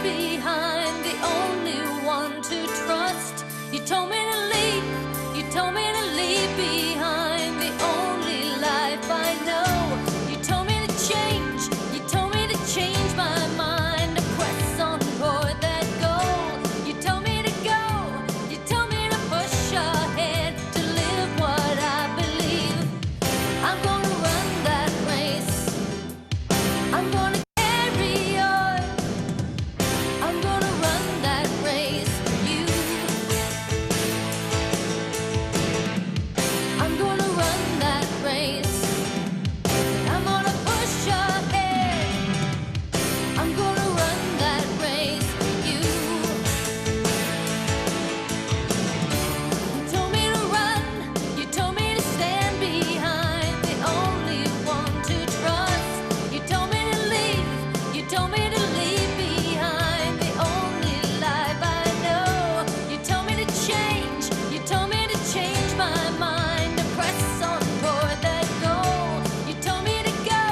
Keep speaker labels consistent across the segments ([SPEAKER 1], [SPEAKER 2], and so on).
[SPEAKER 1] behind, the only one to trust. You told me to leave, you told me to leave behind the only life I know. You told me to change, you told me to change my mind, to press on toward that goal. You told me to go, you told me to push ahead, to live what I believe. I'm gonna run that race, I'm gonna carry on, I'm gonna run that race for you. I'm gonna run that race, I'm gonna push ahead, I'm gonna run that race for you. You told me to run, you told me to stand behind the only one to trust. You told me to leave, you told me to leave behind the only life I know. You told me to change, you told me to change my mind, to press on toward that goal. You told me to go,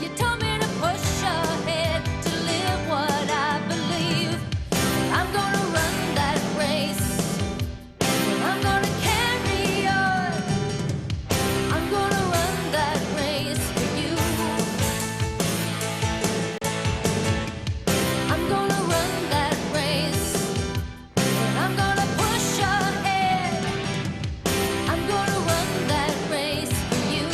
[SPEAKER 1] you told me to push ahead, to live what I believe. I'm gonna run that race, I'm gonna carry on, I'm gonna run that race for you. I'm gonna run that race, I'm gonna push ahead, I'm gonna run that race for you.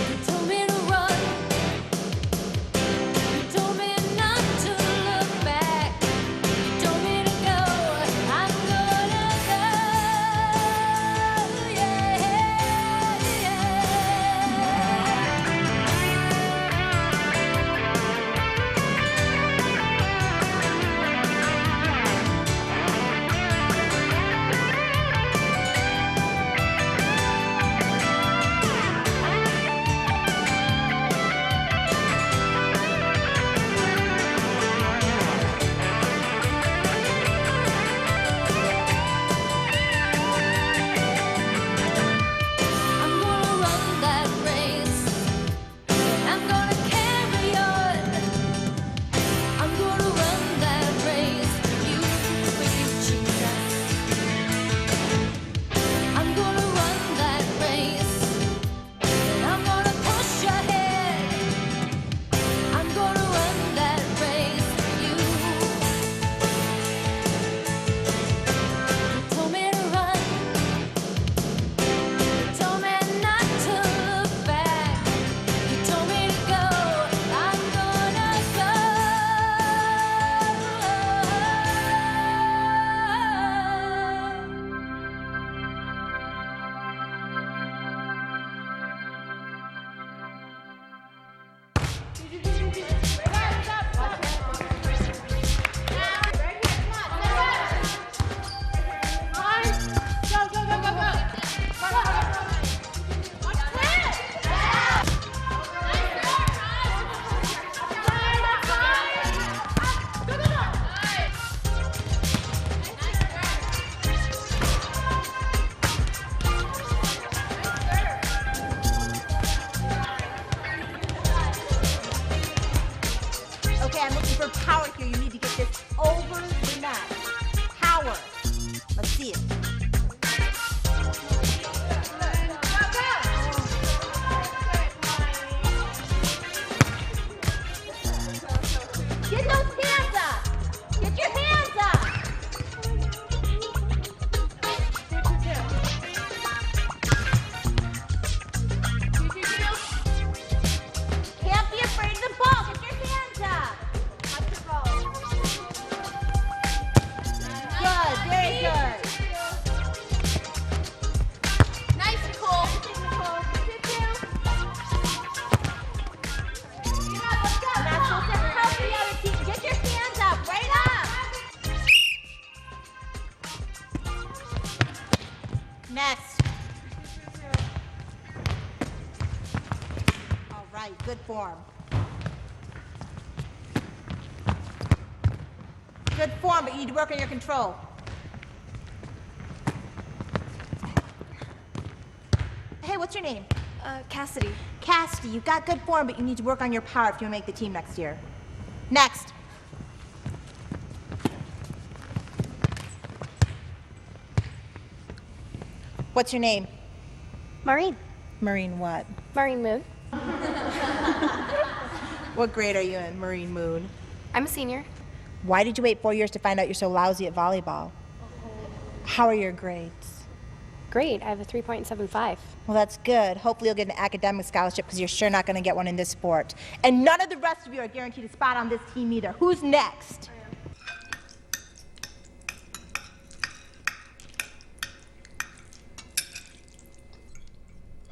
[SPEAKER 1] You told me to run, you told me not to look back, you told me to go, I'm gonna go, yeah, yeah. I'm gonna run that race, I'm gonna carry on, I'm gonna run that race for you, Jesus. I'm gonna run that race, I'm gonna push ahead, I'm gonna run that race for you. You told me to run, you told me not to look back, you told me to go, I'm gonna go.
[SPEAKER 2] Okay, I'm looking for power here. You need to get this over the mat. Power. Let's see it. Get those hands up. Get your hands up. Can't be afraid of the ball. Get your hands up. Good, very good.
[SPEAKER 3] Nice, Nicole.
[SPEAKER 2] And that's supposed to help the other team. Get your hands up, right up. Next. All right, good form. Good form, but you need to work on your control. Hey, what's your name?
[SPEAKER 4] Cassidy.
[SPEAKER 2] Cassidy, you've got good form, but you need to work on your power if you want to make the team next year. Next. What's your name?
[SPEAKER 4] Maureen.
[SPEAKER 2] Marine what?
[SPEAKER 4] Maureen Moon.
[SPEAKER 2] What grade are you in, Marine Moon?
[SPEAKER 4] I'm a senior.
[SPEAKER 2] Why did you wait 4 years to find out you're so lousy at volleyball? How are your grades?
[SPEAKER 4] Great, I have a 3.75.
[SPEAKER 2] Well, that's good. Hopefully you'll get an academic scholarship because you're sure not going to get one in this sport. And none of the rest of you are guaranteed a spot on this team either. Who's next?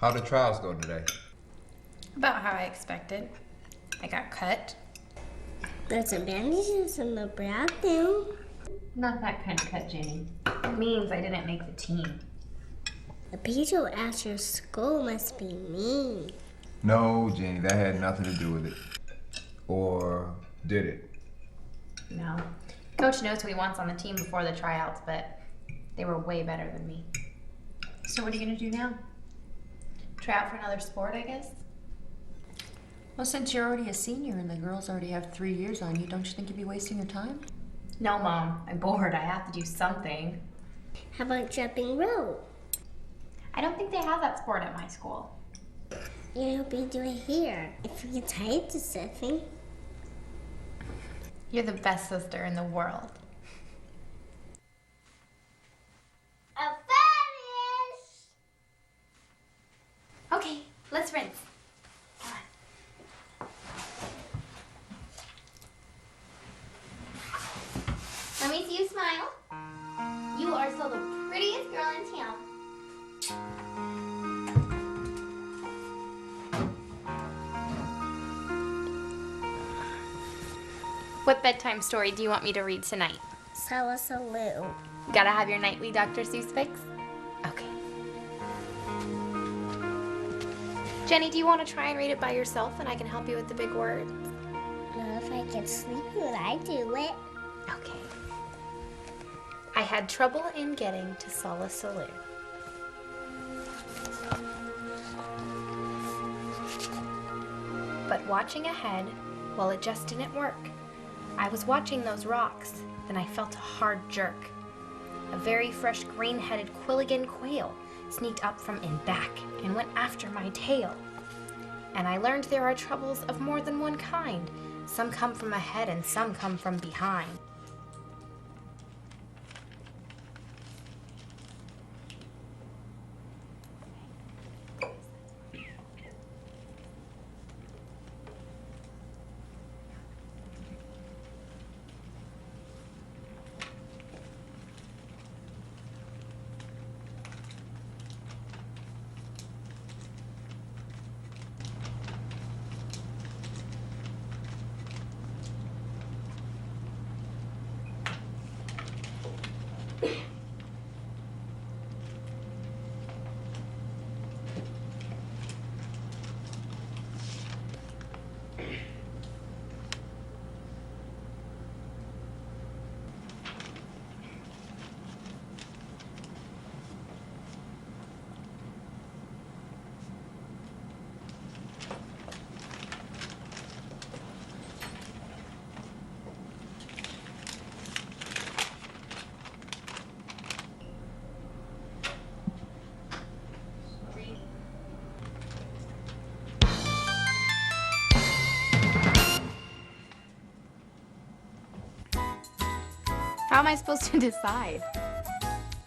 [SPEAKER 5] How'd the trials go today?
[SPEAKER 3] About how I expected. I got cut.
[SPEAKER 6] There's some bandages in the bathroom.
[SPEAKER 3] Not that kind of cut, Jenny. It means I didn't make the team.
[SPEAKER 6] The people at your school must be mean.
[SPEAKER 5] No, Jenny, that had nothing to do with it. Or did it?
[SPEAKER 3] No. Coach knows who he wants on the team before the tryouts, but they were way better than me. So what are you gonna do now? Try out for another sport, I guess?
[SPEAKER 7] Well, since you're already a senior and the girls already have 3 years on you, don't you think you'd be wasting your time?
[SPEAKER 3] No, Mom. I'm bored. I have to do something.
[SPEAKER 6] How about jumping rope?
[SPEAKER 3] I don't think they have that sport at my school.
[SPEAKER 6] You'll be doing here if you get tired to surfing.
[SPEAKER 3] You're the best sister in the world.
[SPEAKER 6] I'm finished!
[SPEAKER 3] Okay, let's rinse. Come on. Let me see you smile. You are still the prettiest girl in town. What bedtime story do you want me to read tonight?
[SPEAKER 6] Sella Salute.
[SPEAKER 3] Gotta have your nightly Dr. Seuss fix? Okay. Jenny, do you want to try and read it by yourself and I can help you with the big words?
[SPEAKER 6] Now if I get sleepy when I do it.
[SPEAKER 3] Okay. I had trouble in getting to Sala Salute. But watching ahead, well, it just didn't work. I was watching those rocks, then I felt a hard jerk. A very fresh green-headed Quilligan quail sneaked up from in back and went after my tail. And I learned there are troubles of more than one kind. Some come from ahead and some come from behind. How am I supposed to decide?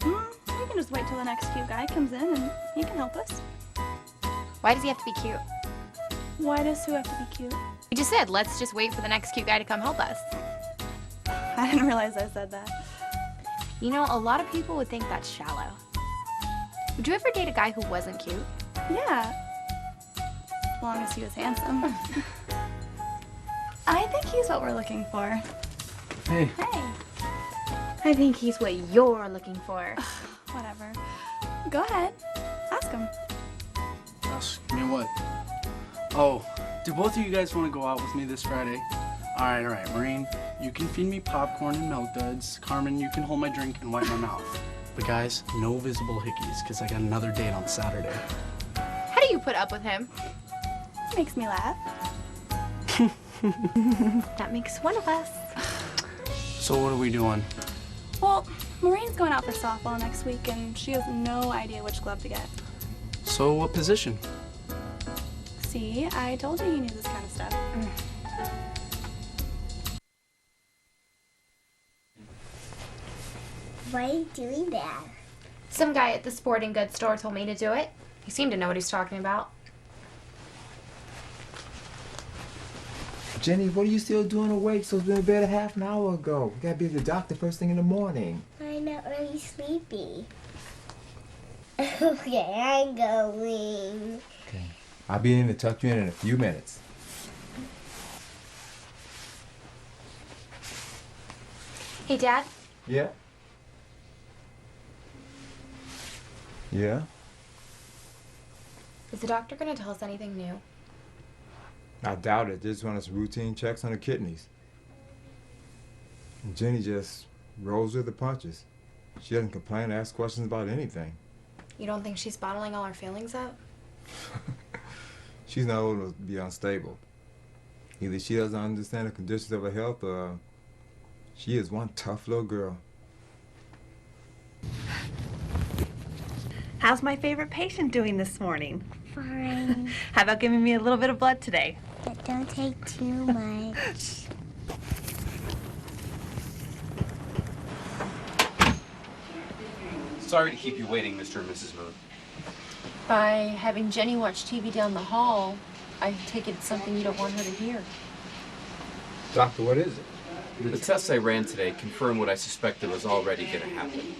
[SPEAKER 4] We can just wait till the next cute guy comes in and he can help us.
[SPEAKER 3] Why does he have to be cute?
[SPEAKER 4] Why does who have to be cute?
[SPEAKER 3] You just said, let's just wait for the next cute guy to come help us.
[SPEAKER 4] I didn't realize I said that.
[SPEAKER 3] You know, a lot of people would think that's shallow. Would you ever date a guy who wasn't cute?
[SPEAKER 4] Yeah. As long as he was handsome. I think he's what we're looking for.
[SPEAKER 8] Hey.
[SPEAKER 4] Hey.
[SPEAKER 3] I think he's what you're looking for.
[SPEAKER 4] Whatever. Go ahead. Ask him.
[SPEAKER 8] Ask me what? Oh, do both of you guys want to go out with me this Friday? All right. Maureen, you can feed me popcorn and milk duds. Carmen, you can hold my drink and wipe my mouth. But guys, no visible hickeys, because I got another date on Saturday.
[SPEAKER 3] How do
[SPEAKER 9] you put up with him.
[SPEAKER 4] Makes me laugh.
[SPEAKER 9] That makes one of us.
[SPEAKER 8] So what are we doing?
[SPEAKER 4] Well, Maureen's going out for softball next week, and she has no idea which glove to get.
[SPEAKER 8] So what position?
[SPEAKER 4] See, I told you he knew this kind of stuff.
[SPEAKER 6] Why are you doing that?
[SPEAKER 3] Some guy at the sporting goods store told me to do it. He seemed to know what he's talking about.
[SPEAKER 5] Jenny, what are you still doing awake? So it's been in bed a half an hour ago. You gotta be at the doctor first thing in the morning.
[SPEAKER 6] I'm not really sleepy. Okay, I'm going.
[SPEAKER 5] Okay. I'll be in to tuck you in a few minutes.
[SPEAKER 3] Hey, Dad.
[SPEAKER 5] Yeah? Yeah?
[SPEAKER 3] Is the doctor going to tell us anything new?
[SPEAKER 5] I doubt it. They just want us routine checks on the kidneys. And Jenny just rolls with the punches. She doesn't complain or ask questions about anything.
[SPEAKER 3] You don't think she's bottling all her feelings up?
[SPEAKER 5] She's not old enough to be unstable. Either she doesn't understand the conditions of her health or she is one tough little girl.
[SPEAKER 10] How's my favorite patient doing this morning?
[SPEAKER 6] Fine.
[SPEAKER 10] How about giving me a little bit of blood today?
[SPEAKER 6] But don't take too much.
[SPEAKER 11] Sorry to keep you waiting, Mr. and Mrs. Moon.
[SPEAKER 7] By having Jenny watch TV down the hall, I take it it's something you don't want her to hear.
[SPEAKER 5] Doctor, what is it?
[SPEAKER 11] The tests I ran today confirm what I suspected was already going to happen.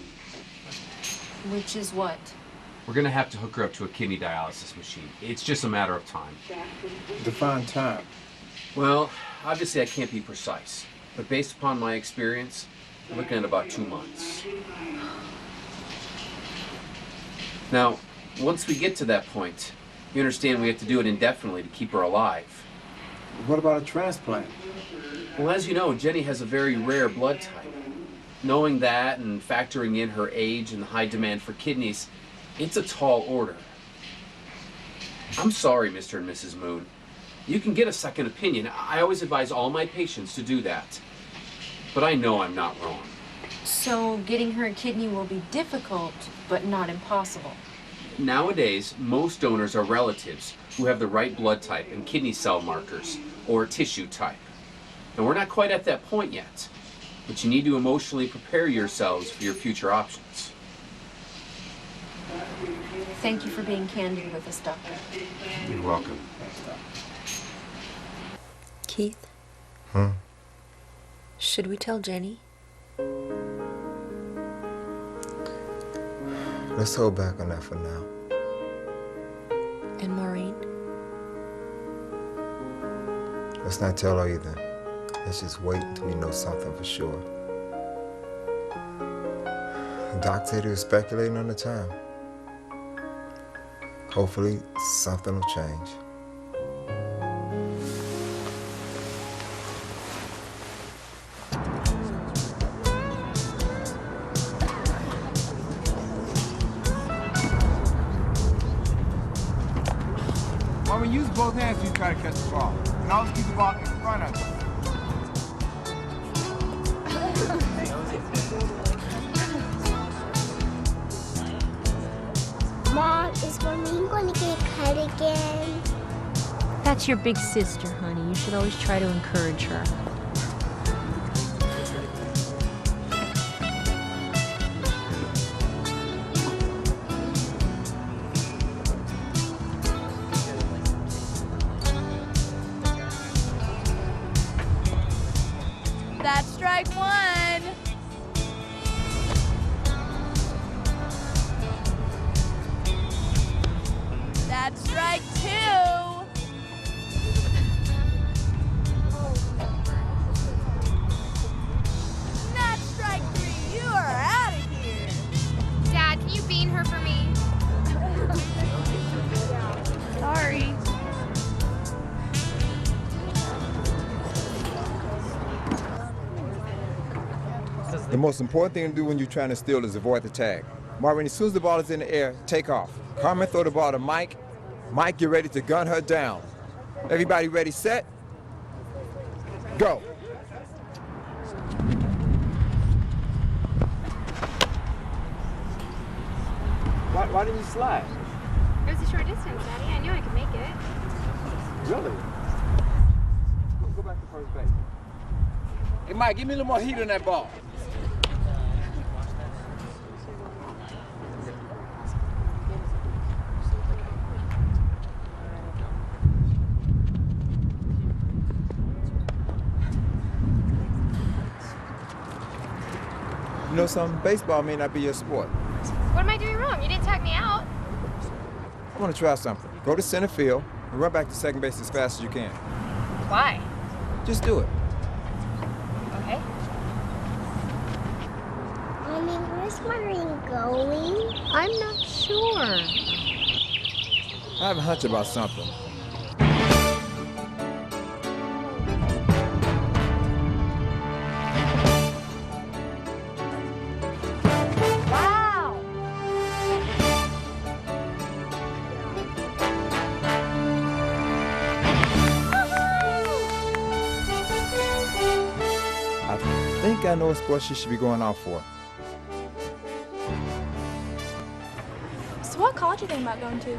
[SPEAKER 7] Which is what?
[SPEAKER 11] We're going to have to hook her up to a kidney dialysis machine. It's just a matter of time.
[SPEAKER 5] Define time.
[SPEAKER 11] Well, obviously I can't be precise, but based upon my experience, I'm looking at about 2 months. Now, once we get to that point, you understand we have to do it indefinitely to keep her alive.
[SPEAKER 5] What about a transplant?
[SPEAKER 11] Well, as you know, Jenny has a very rare blood type. Knowing that and factoring in her age and the high demand for kidneys, it's a tall order. I'm sorry, Mr. and Mrs. Moon. You can get a second opinion. I always advise all my patients to do that. But I know I'm not wrong.
[SPEAKER 7] So getting her a kidney will be difficult, but not impossible.
[SPEAKER 11] Nowadays, most donors are relatives who have the right blood type and kidney cell markers, or tissue type. And we're not quite at that point yet, but you need to emotionally prepare yourselves for your future options.
[SPEAKER 7] Thank you for being candid with us, Doctor.
[SPEAKER 11] You're welcome.
[SPEAKER 7] Keith?
[SPEAKER 5] Huh?
[SPEAKER 7] Should we tell Jenny?
[SPEAKER 5] Let's hold back on that for now.
[SPEAKER 7] And Maureen?
[SPEAKER 5] Let's not tell her either. Let's just wait until we know something for sure. The doc said he was speculating on the time. Hopefully, something will change.
[SPEAKER 12] Marvin, use both hands when you try to catch the ball. And always keep the ball in front of you.
[SPEAKER 6] Mom, is Maureen going to get cut again?
[SPEAKER 13] That's your big sister, honey. You should always try to encourage her.
[SPEAKER 9] That's strike one. That's strike two. That's strike three. You are out of here.
[SPEAKER 3] Dad, can you bean her for me?
[SPEAKER 9] Sorry.
[SPEAKER 5] The most important thing to do when you're trying to steal is avoid the tag. Marvin, as soon as the ball is in the air, take off. Carmen, throw the ball to Mike. Mike, get ready to gun her down. Everybody ready, set? Go. Why didn't you slide?
[SPEAKER 3] It was a short distance, Daddy. I knew I could make it.
[SPEAKER 5] Really? Go back to first base. Hey, Mike, give me a little more heat on that ball. You know something? Baseball may not be your sport.
[SPEAKER 3] What am I doing wrong? You didn't tag me out.
[SPEAKER 5] I want to try something. Go to center field and run back to second base as fast as you can.
[SPEAKER 3] Why?
[SPEAKER 5] Just do it.
[SPEAKER 3] Okay.
[SPEAKER 6] Mommy, where's Maureen going?
[SPEAKER 13] I'm not sure.
[SPEAKER 5] I have a hunch about something. I think I know what sport she should be going out for.
[SPEAKER 4] So what college are you thinking about going to?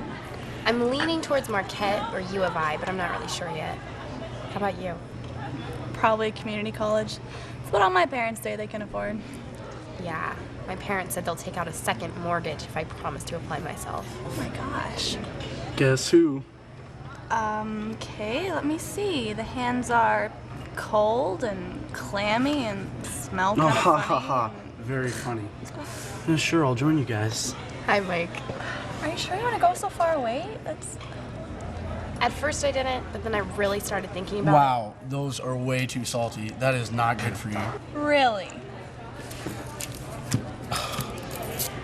[SPEAKER 3] I'm leaning towards Marquette or U of I, but I'm not really sure yet. How about you?
[SPEAKER 4] Probably community college. It's what all my parents say they can afford.
[SPEAKER 3] Yeah, my parents said they'll take out a second mortgage if I promise to apply myself.
[SPEAKER 4] Oh my gosh.
[SPEAKER 8] Guess who?
[SPEAKER 4] Okay, let me see. The hands are cold and clammy and smell kind of
[SPEAKER 8] ha
[SPEAKER 4] funny.
[SPEAKER 8] ha ha. Very funny. Yeah, sure, I'll join you guys.
[SPEAKER 3] Hi, Mike.
[SPEAKER 4] Are you sure you want to go so far away?
[SPEAKER 3] At first I didn't, but then I really started thinking about
[SPEAKER 8] Wow, those are way too salty. That is not good for you.
[SPEAKER 4] Really?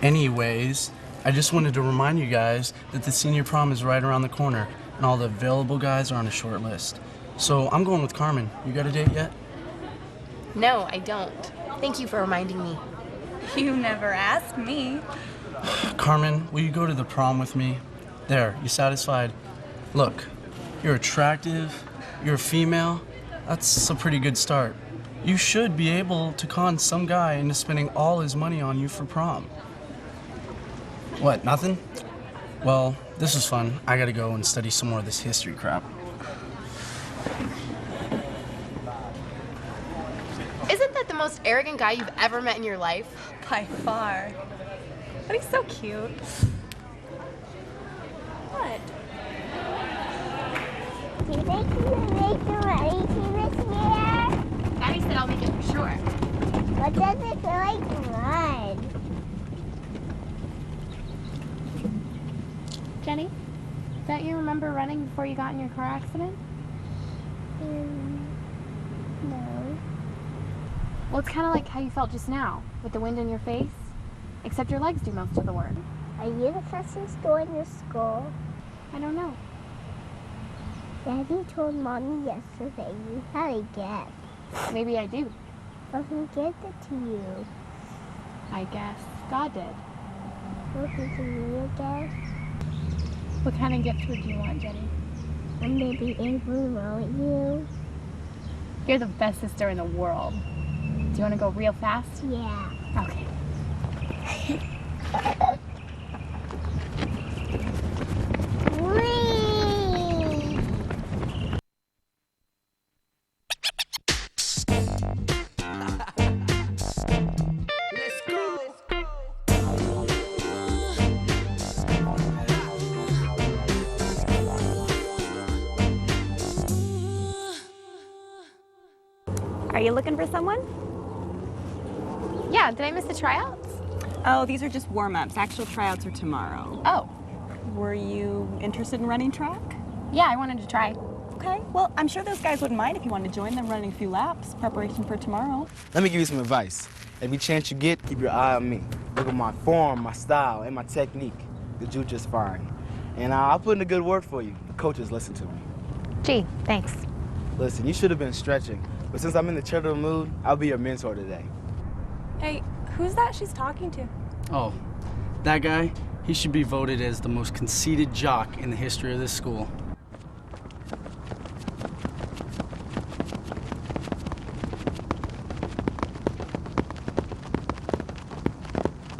[SPEAKER 8] Anyways, I just wanted to remind you guys that the senior prom is right around the corner, and all the available guys are on a short list. So I'm going with Carmen. You got a date yet?
[SPEAKER 3] No, I don't. Thank you for reminding me.
[SPEAKER 4] You never asked me.
[SPEAKER 8] Carmen, will you go to the prom with me? There, you satisfied? Look, you're attractive, you're a female. That's a pretty good start. You should be able to con some guy into spending all his money on you for prom. What, nothing? Well, this was fun. I gotta go and study some more of this history crap.
[SPEAKER 3] Isn't that the most arrogant guy you've ever met in your life?
[SPEAKER 4] By far. But he's so cute. What?
[SPEAKER 6] Do you think you can make the running team this year?
[SPEAKER 3] Daddy said I'll make it for sure.
[SPEAKER 6] What does it feel like to run?
[SPEAKER 3] Jenny, don't you remember running before you got in your car accident?
[SPEAKER 6] No.
[SPEAKER 3] Well, it's kind of like how you felt just now, with the wind in your face, except your legs do most of the work.
[SPEAKER 6] Are you the person going to school?
[SPEAKER 3] I don't know.
[SPEAKER 6] Daddy told Mommy yesterday you had a gift.
[SPEAKER 3] Maybe I do.
[SPEAKER 6] Well, who gave it to you?
[SPEAKER 3] I guess God did.
[SPEAKER 6] Will he give me a gift?
[SPEAKER 3] What kind of gift would you want, Jenny?
[SPEAKER 6] I'm gonna be able to run with you.
[SPEAKER 3] You're the best sister in the world. Do you want to go real fast?
[SPEAKER 6] Yeah.
[SPEAKER 3] Okay.
[SPEAKER 10] Are you looking for someone?
[SPEAKER 3] Yeah, did I miss the tryouts?
[SPEAKER 10] Oh, these are just warm-ups. Actual tryouts are tomorrow.
[SPEAKER 3] Oh.
[SPEAKER 10] Were you interested in running track?
[SPEAKER 3] Yeah, I wanted to try.
[SPEAKER 10] Okay, well, I'm sure those guys wouldn't mind if you wanted to join them running a few laps. Preparation for tomorrow.
[SPEAKER 14] Let me give you some advice. Every chance you get, keep your eye on me. Look at my form, my style, and my technique. The juju just fine. And I'll put in a good word for you. The coaches listen to me.
[SPEAKER 3] Gee, thanks.
[SPEAKER 14] Listen, you should have been stretching. But since I'm in the charitable mood, I'll be your mentor today.
[SPEAKER 4] Hey, who's that she's talking to?
[SPEAKER 8] Oh, that guy? He should be voted as the most conceited jock in the history of this school.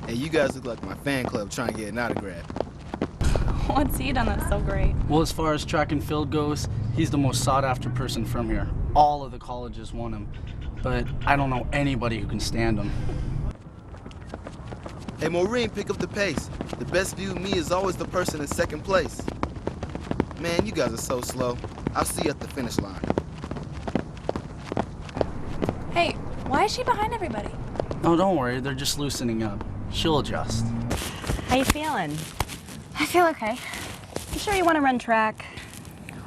[SPEAKER 14] Hey, you guys look like my fan club trying to get an autograph.
[SPEAKER 4] What's he done that's so great?
[SPEAKER 8] Well, as far as track and field goes, he's the most sought-after person from here. All of the colleges want him, but I don't know anybody who can stand him.
[SPEAKER 14] Hey, Maureen, pick up the pace. The best view of me is always the person in second place. Man, you guys are so slow. I'll see you at the finish line.
[SPEAKER 4] Hey, why is she behind everybody?
[SPEAKER 8] No, don't worry, they're just loosening up. She'll adjust.
[SPEAKER 10] How you feeling?
[SPEAKER 3] I feel okay.
[SPEAKER 10] You sure you want to run track?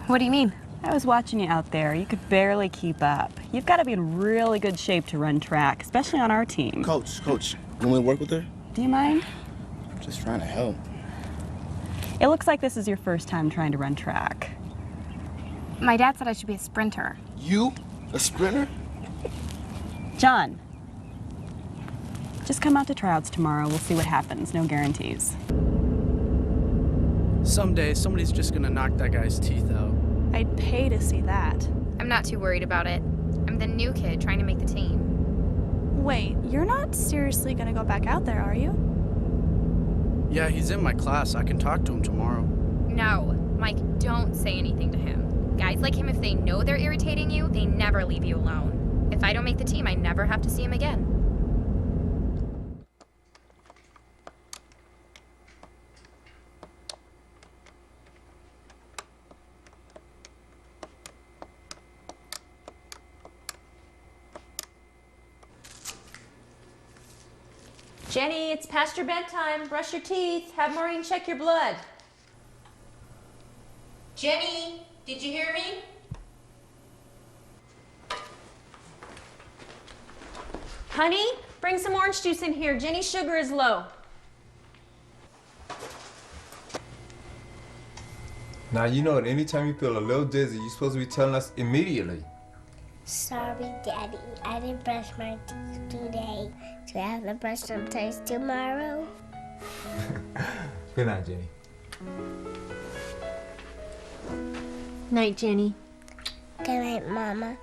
[SPEAKER 3] What do you mean?
[SPEAKER 10] I was watching you out there. You could barely keep up. You've got to be in really good shape to run track, especially on our team.
[SPEAKER 14] Coach, you want me to work with her?
[SPEAKER 10] Do you mind?
[SPEAKER 14] I'm just trying to help.
[SPEAKER 10] It looks like this is your first time trying to run track.
[SPEAKER 3] My dad said I should be a sprinter.
[SPEAKER 14] You? A sprinter?
[SPEAKER 10] John, just come out to tryouts tomorrow. We'll see what happens. No guarantees.
[SPEAKER 8] Someday, somebody's just gonna knock that guy's teeth out.
[SPEAKER 4] I'd pay to see that.
[SPEAKER 3] I'm not too worried about it. I'm the new kid trying to make the team.
[SPEAKER 4] Wait, you're not seriously gonna go back out there, are you?
[SPEAKER 8] Yeah, he's in my class. I can talk to him tomorrow.
[SPEAKER 3] No, Mike, don't say anything to him. Guys like him, if they know they're irritating you, they never leave you alone. If I don't make the team, I never have to see him again.
[SPEAKER 13] Jenny, it's past your bedtime. Brush your teeth. Have Maureen check your blood. Jenny, did you hear me? Honey, bring some orange juice in here. Jenny's sugar is low.
[SPEAKER 5] Now, you know that anytime you feel a little dizzy, you're supposed to be telling us immediately.
[SPEAKER 6] Sorry, Daddy. I didn't brush my teeth today. Do I have to brush some teeth tomorrow?
[SPEAKER 5] Good night, Jenny.
[SPEAKER 13] Night, Jenny.
[SPEAKER 6] Good night, Mama.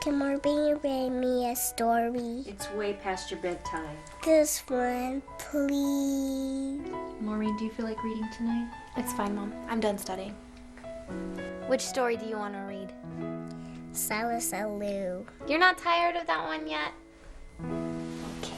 [SPEAKER 6] Can Maureen read me a story?
[SPEAKER 13] It's way past your bedtime.
[SPEAKER 6] This one, please.
[SPEAKER 13] Maureen, do you feel like reading tonight?
[SPEAKER 3] It's fine, Mom. I'm done studying. Which story do you want to read?
[SPEAKER 6] Silas and Lou.
[SPEAKER 3] You're not tired of that one yet? Okay.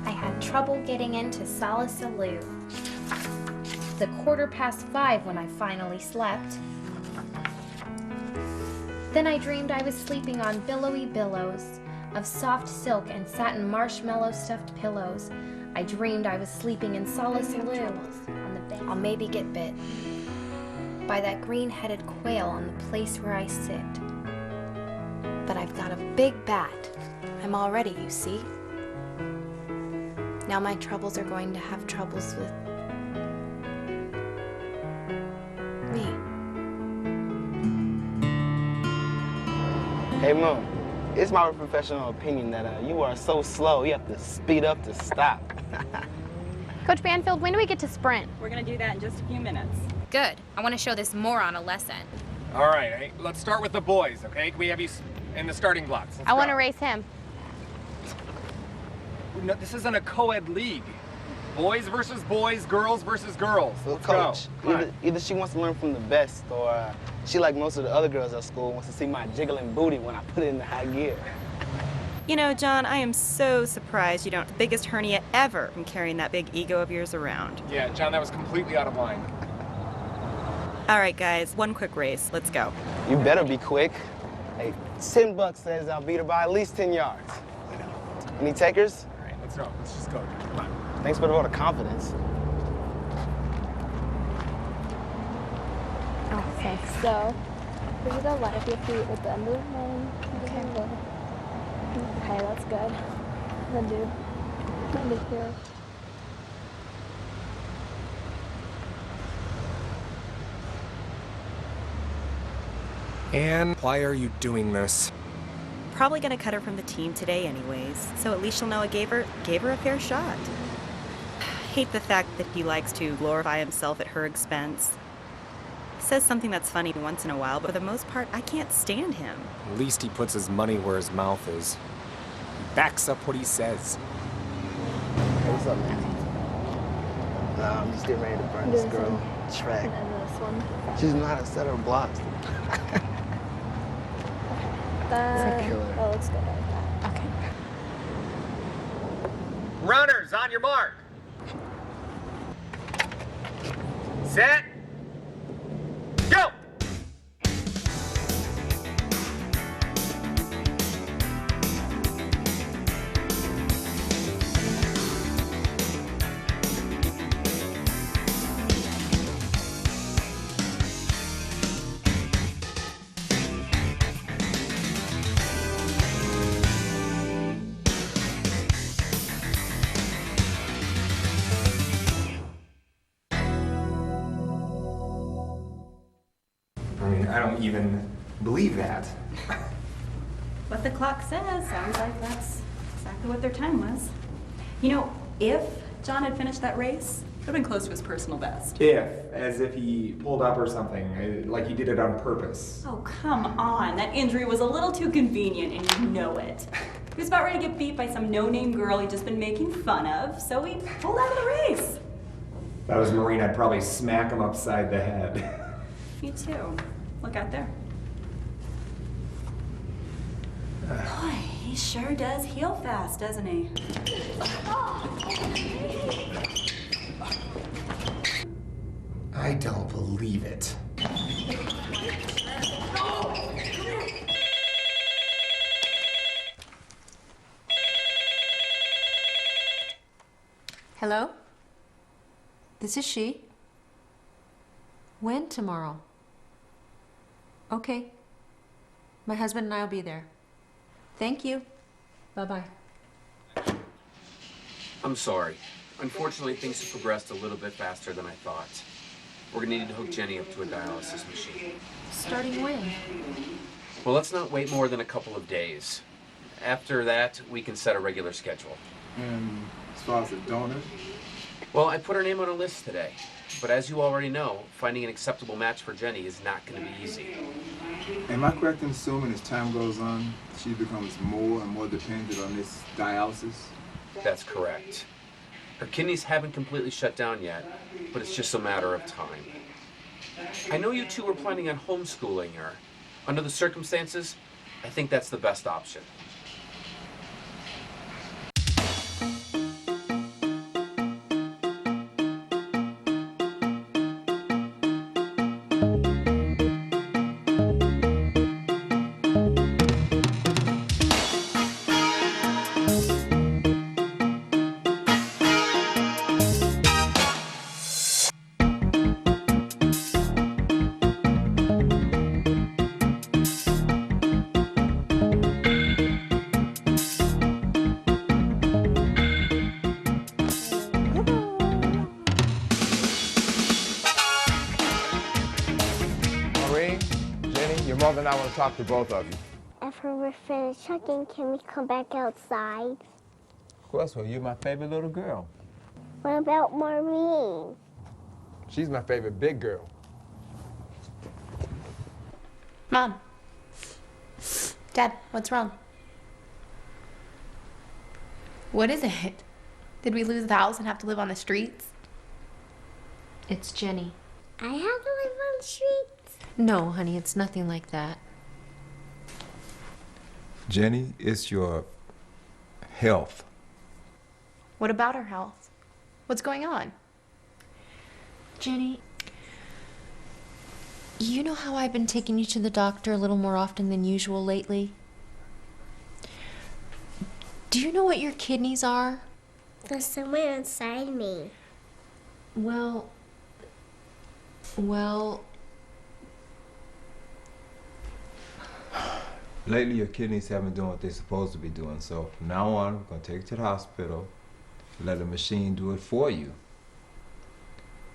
[SPEAKER 3] I had trouble getting into Salisaloo. The 5:15 when I finally slept. Then I dreamed I was sleeping on billowy billows of soft silk and satin marshmallow stuffed pillows. I dreamed I was sleeping in Salisaloo on the bed. I'll maybe get bit by that green-headed quail on the place where I sit. But I've got a big bat. I'm all ready, you see. Now my troubles are going to have troubles with me.
[SPEAKER 14] Hey, Mom. It's my professional opinion that you are so slow, you have to speed up to stop.
[SPEAKER 3] Coach Banfield, when do we get to sprint?
[SPEAKER 10] We're going to do that in just a few minutes.
[SPEAKER 3] Good. I want to show this moron a lesson.
[SPEAKER 15] All right, hey, let's start with the boys, okay? Can we have you in the starting blocks?
[SPEAKER 3] I want to race him.
[SPEAKER 15] No, this isn't a co-ed league. Boys versus boys, girls versus girls.
[SPEAKER 14] Well,
[SPEAKER 15] Let's
[SPEAKER 14] Coach,
[SPEAKER 15] go.
[SPEAKER 14] either she wants to learn from the best, or she, like most of the other girls at school, wants to see my jiggling booty when I put it in the high gear.
[SPEAKER 10] You know, John, I am so surprised you don't have the biggest hernia ever from carrying that big ego of yours around.
[SPEAKER 15] Yeah, John, that was completely out of line.
[SPEAKER 10] All right, guys, one quick race. Let's go.
[SPEAKER 14] You better be quick. Hey, $10 says I'll beat her by at least 10 yards. Any takers?
[SPEAKER 15] All right, let's go. Let's just go. Come on.
[SPEAKER 14] Thanks for the vote of confidence.
[SPEAKER 3] Oh, thanks.
[SPEAKER 16] So, this is the light of your feet with the end of mine. Okay, that's good. Then do end of here.
[SPEAKER 17] Anne, why are you doing this?
[SPEAKER 10] Probably gonna cut her from the team today anyways, so at least she'll know I gave her a fair shot. Hate the fact that he likes to glorify himself at her expense. Says something that's funny once in a while, but for the most part, I can't stand him.
[SPEAKER 17] At least he puts his money where his mouth is. He backs up what he says.
[SPEAKER 14] Hey, what's up, man? Nah, I'm just getting ready to burn this girl track.
[SPEAKER 16] And then this one.
[SPEAKER 14] She doesn't know how to set her blocks.
[SPEAKER 16] Oh, let's go like that. Okay.
[SPEAKER 15] Runners, on your mark. Set. Go!
[SPEAKER 17] I mean, I don't even believe that.
[SPEAKER 10] What the clock says sounds like that's exactly what their time was. You know, if John had finished that race, it would have been close to his personal best.
[SPEAKER 17] As if he pulled up or something, like he did it on purpose.
[SPEAKER 10] Oh, come on. That injury was a little too convenient, and you know it. He was about ready to get beat by some no-name girl he'd just been making fun of, so he pulled out of the race.
[SPEAKER 17] If I was Marine, I'd probably smack him upside the head.
[SPEAKER 10] Me too. Look out there. Boy, he sure does heal fast, doesn't he?
[SPEAKER 17] I don't believe it.
[SPEAKER 7] Hello? This is she. When tomorrow? Okay. My husband and I will be there. Thank you. Bye-bye.
[SPEAKER 11] I'm sorry. Unfortunately, things have progressed a little bit faster than I thought. We're gonna need to hook Jenny up to a dialysis machine.
[SPEAKER 7] Starting when?
[SPEAKER 11] Well, let's not wait more than a couple of days. After that, we can set a regular schedule.
[SPEAKER 5] And as far as the donor?
[SPEAKER 11] Well, I put her name on a list today. But as you already know, finding an acceptable match for Jenny is not going to be easy.
[SPEAKER 5] Am I correct in assuming as time goes on, she becomes more and more dependent on this dialysis?
[SPEAKER 11] That's correct. Her kidneys haven't completely shut down yet, but it's just a matter of time. I know you two were planning on homeschooling her. Under the circumstances, I think that's the best option.
[SPEAKER 12] Your mother and I want to talk to both of you.
[SPEAKER 6] After we're finished hugging, can we come back outside?
[SPEAKER 5] Of course, well, you're my favorite little girl.
[SPEAKER 6] What about Maureen?
[SPEAKER 12] She's my favorite big girl.
[SPEAKER 3] Mom. Dad, what's wrong? What is it? Did we lose the house and have to live on the streets?
[SPEAKER 7] It's Jenny.
[SPEAKER 6] I have to live on the streets?
[SPEAKER 7] No, honey, it's nothing like that.
[SPEAKER 5] Jenny, it's your health.
[SPEAKER 3] What about her health? What's going on?
[SPEAKER 7] Jenny, you know how I've been taking you to the doctor a little more often than usual lately? Do you know what your kidneys are?
[SPEAKER 6] They're somewhere inside me.
[SPEAKER 7] Well...
[SPEAKER 5] Lately, your kidneys haven't been doing what they're supposed to be doing. So from now on, we're going to take you to the hospital, let a machine do it for you.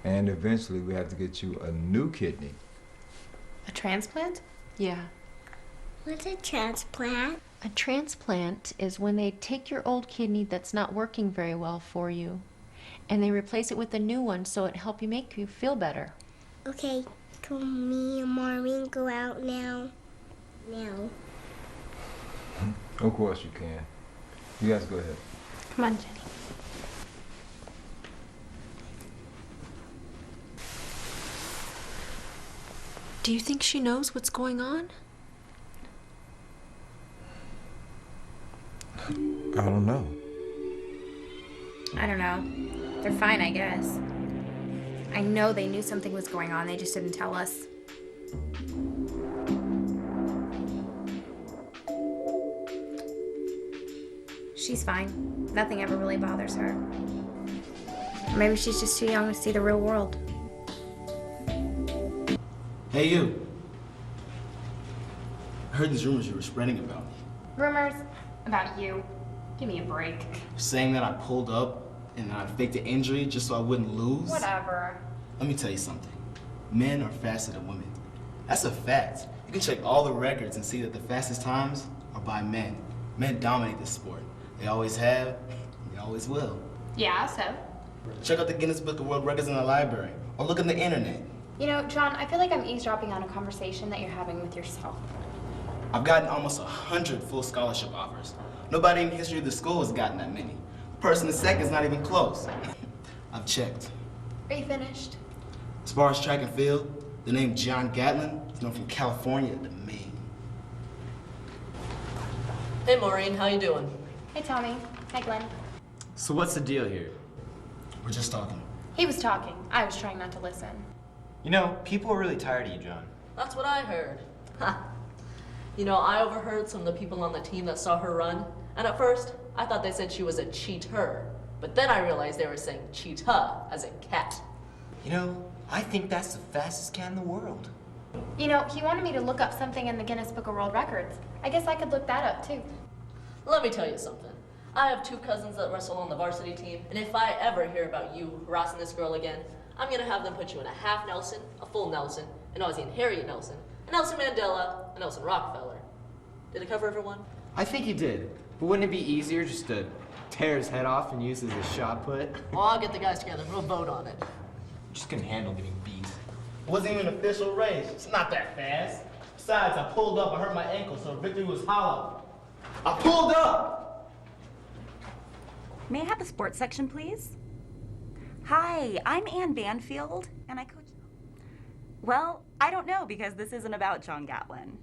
[SPEAKER 5] And eventually, we have to get you a new kidney.
[SPEAKER 3] A transplant?
[SPEAKER 7] Yeah.
[SPEAKER 6] What's a transplant?
[SPEAKER 7] A transplant is when they take your old kidney that's not working very well for you, and they replace it with a new one so it help you make you feel better.
[SPEAKER 6] Okay, can me and Maureen go out now? Now.
[SPEAKER 5] Of course you can. You guys go ahead.
[SPEAKER 3] Come on, Jenny.
[SPEAKER 7] Do you think she knows what's going on?
[SPEAKER 5] I don't know.
[SPEAKER 3] I don't know. They're fine, I guess. I know they knew something was going on, they just didn't tell us. She's fine. Nothing ever really bothers her. Maybe she's just too young to see the real world.
[SPEAKER 14] Hey, you. I heard these rumors you were spreading about me.
[SPEAKER 3] Rumors about you. Give me a break.
[SPEAKER 14] Saying that I pulled up and that I faked an injury just so I wouldn't lose.
[SPEAKER 3] Whatever.
[SPEAKER 14] Let me tell you something. Men are faster than women. That's a fact. You can check all the records and see that the fastest times are by men. Men dominate this sport. They always have, and they always will.
[SPEAKER 3] Yeah, so?
[SPEAKER 14] Check out the Guinness Book of World Records in the library, or look on the internet.
[SPEAKER 3] You know, John, I feel like I'm eavesdropping on a conversation that you're having with yourself.
[SPEAKER 14] I've gotten almost 100 full scholarship offers. Nobody in the history of the school has gotten that many. The person in second is not even close. I've checked.
[SPEAKER 3] Are you finished?
[SPEAKER 14] As far as track and field, the name John Gatlin is known from California to Maine.
[SPEAKER 18] Hey Maureen, how you doing?
[SPEAKER 3] Hey, Tommy. Hi, Glenn.
[SPEAKER 17] So what's the deal here?
[SPEAKER 14] We're just talking.
[SPEAKER 3] He was talking. I was trying not to listen.
[SPEAKER 17] You know, people are really tired of you, John.
[SPEAKER 18] That's what I heard. Ha. You know, I overheard some of the people on the team that saw her run, and at first, I thought they said she was a cheater. But then I realized they were saying cheetah, as in cat.
[SPEAKER 17] You know, I think that's the fastest cat in the world.
[SPEAKER 3] You know, he wanted me to look up something in the Guinness Book of World Records. I guess I could look that up, too.
[SPEAKER 18] Let me tell you something. I have 2 cousins that wrestle on the varsity team, and if I ever hear about you harassing this girl again, I'm gonna have them put you in a half Nelson, a full Nelson, an Ozzie and Harriet Nelson, a Nelson Mandela, a Nelson Rockefeller. Did it cover everyone?
[SPEAKER 17] I think he did. But wouldn't it be easier just to tear his head off and use it as a shot put?
[SPEAKER 18] Well, I'll get the guys together and we'll vote on it.
[SPEAKER 17] Just couldn't handle getting beat.
[SPEAKER 14] It wasn't even an official race. It's not that fast. Besides, I pulled up, I hurt my ankle, so victory was hollow. I pulled up!
[SPEAKER 10] May I have the sports section, please? Hi, I'm Ann Banfield, and I coach... Well, I don't know, because this isn't about John Gatlin.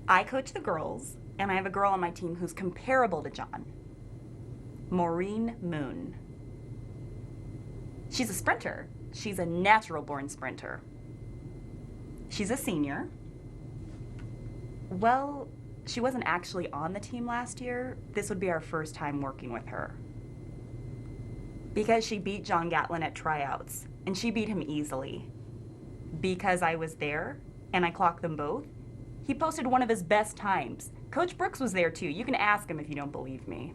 [SPEAKER 10] I coach the girls, and I have a girl on my team who's comparable to John. Maureen Moon. She's a sprinter. She's a natural-born sprinter. She's a senior. Well, she wasn't actually on the team last year. This would be our first time working with her. Because she beat John Gatlin at tryouts, and she beat him easily. Because I was there, and I clocked them both, he posted one of his best times. Coach Brooks was there too. You can ask him if you don't believe me.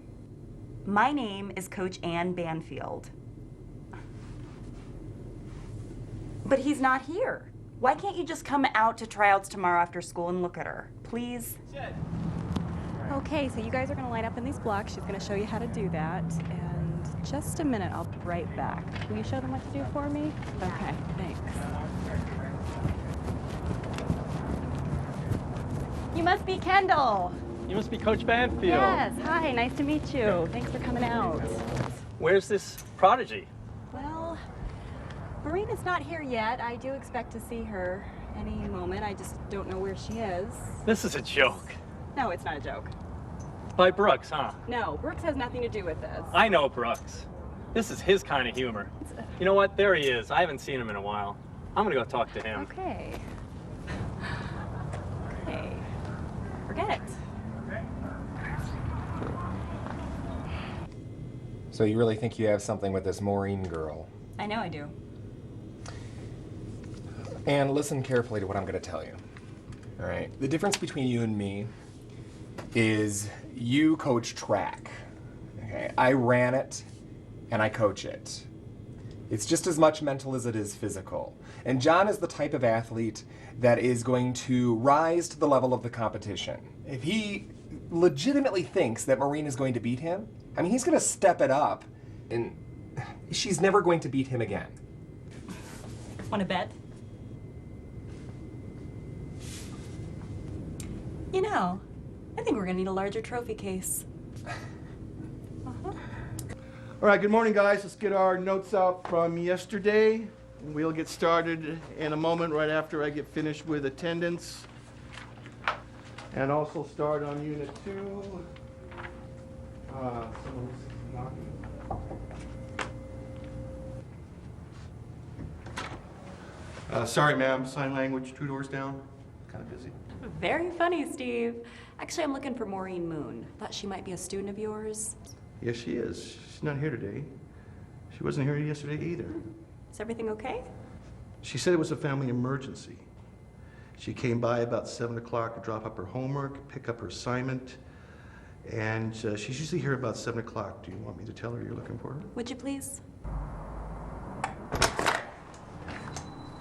[SPEAKER 10] My name is Coach Ann Banfield. But he's not here. Why can't you just come out to tryouts tomorrow after school and look at her, please?
[SPEAKER 19] Okay, so you guys are gonna line up in these blocks. She's gonna show you how to do that. And just a minute, I'll be right back. Will you show them what to do for me? Okay, thanks. You must be Kendall.
[SPEAKER 20] You must be Coach Banfield.
[SPEAKER 19] Yes, hi, nice to meet you. Thanks for coming out.
[SPEAKER 20] Where's this prodigy?
[SPEAKER 19] Well, Maureen is not here yet. I do expect to see her any moment. I just don't know where she is.
[SPEAKER 20] This is a joke.
[SPEAKER 19] No, it's not a joke.
[SPEAKER 20] By Brooks, huh?
[SPEAKER 19] No, Brooks has nothing to do with this.
[SPEAKER 20] I know Brooks. This is his kind of humor. You know what? There he is. I haven't seen him in a while. I'm gonna go talk to him.
[SPEAKER 19] Okay. Okay. Forget it.
[SPEAKER 17] So you really think you have something with this Maureen girl?
[SPEAKER 19] I know I do.
[SPEAKER 17] And listen carefully to what I'm going to tell you. All right? The difference between you and me is you coach track. Okay? I ran it and I coach it. It's just as much mental as it is physical. And John is the type of athlete that is going to rise to the level of the competition. If he legitimately thinks that Maureen is going to beat him, I mean, he's going to step it up, and she's never going to beat him again.
[SPEAKER 19] Want to bet? You know, I think we're gonna need a larger trophy case.
[SPEAKER 21] All right, good morning, guys. Let's get our notes out from yesterday. We'll get started in a moment right after I get finished with attendance. And also start on Unit 2. Someone's knocking. Sorry, ma'am. Sign language, 2 doors down. Kind of busy.
[SPEAKER 19] Very funny, Steve. Actually, I'm looking for Maureen Moon. Thought she might be a student of yours.
[SPEAKER 21] Yes, she is. She's not here today. She wasn't here yesterday either.
[SPEAKER 19] Is everything okay?
[SPEAKER 21] She said it was a family emergency. She came by about 7 o'clock to drop up her homework, pick up her assignment, and she's usually here about 7 o'clock. Do you want me to tell her you're looking for her?
[SPEAKER 19] Would you please?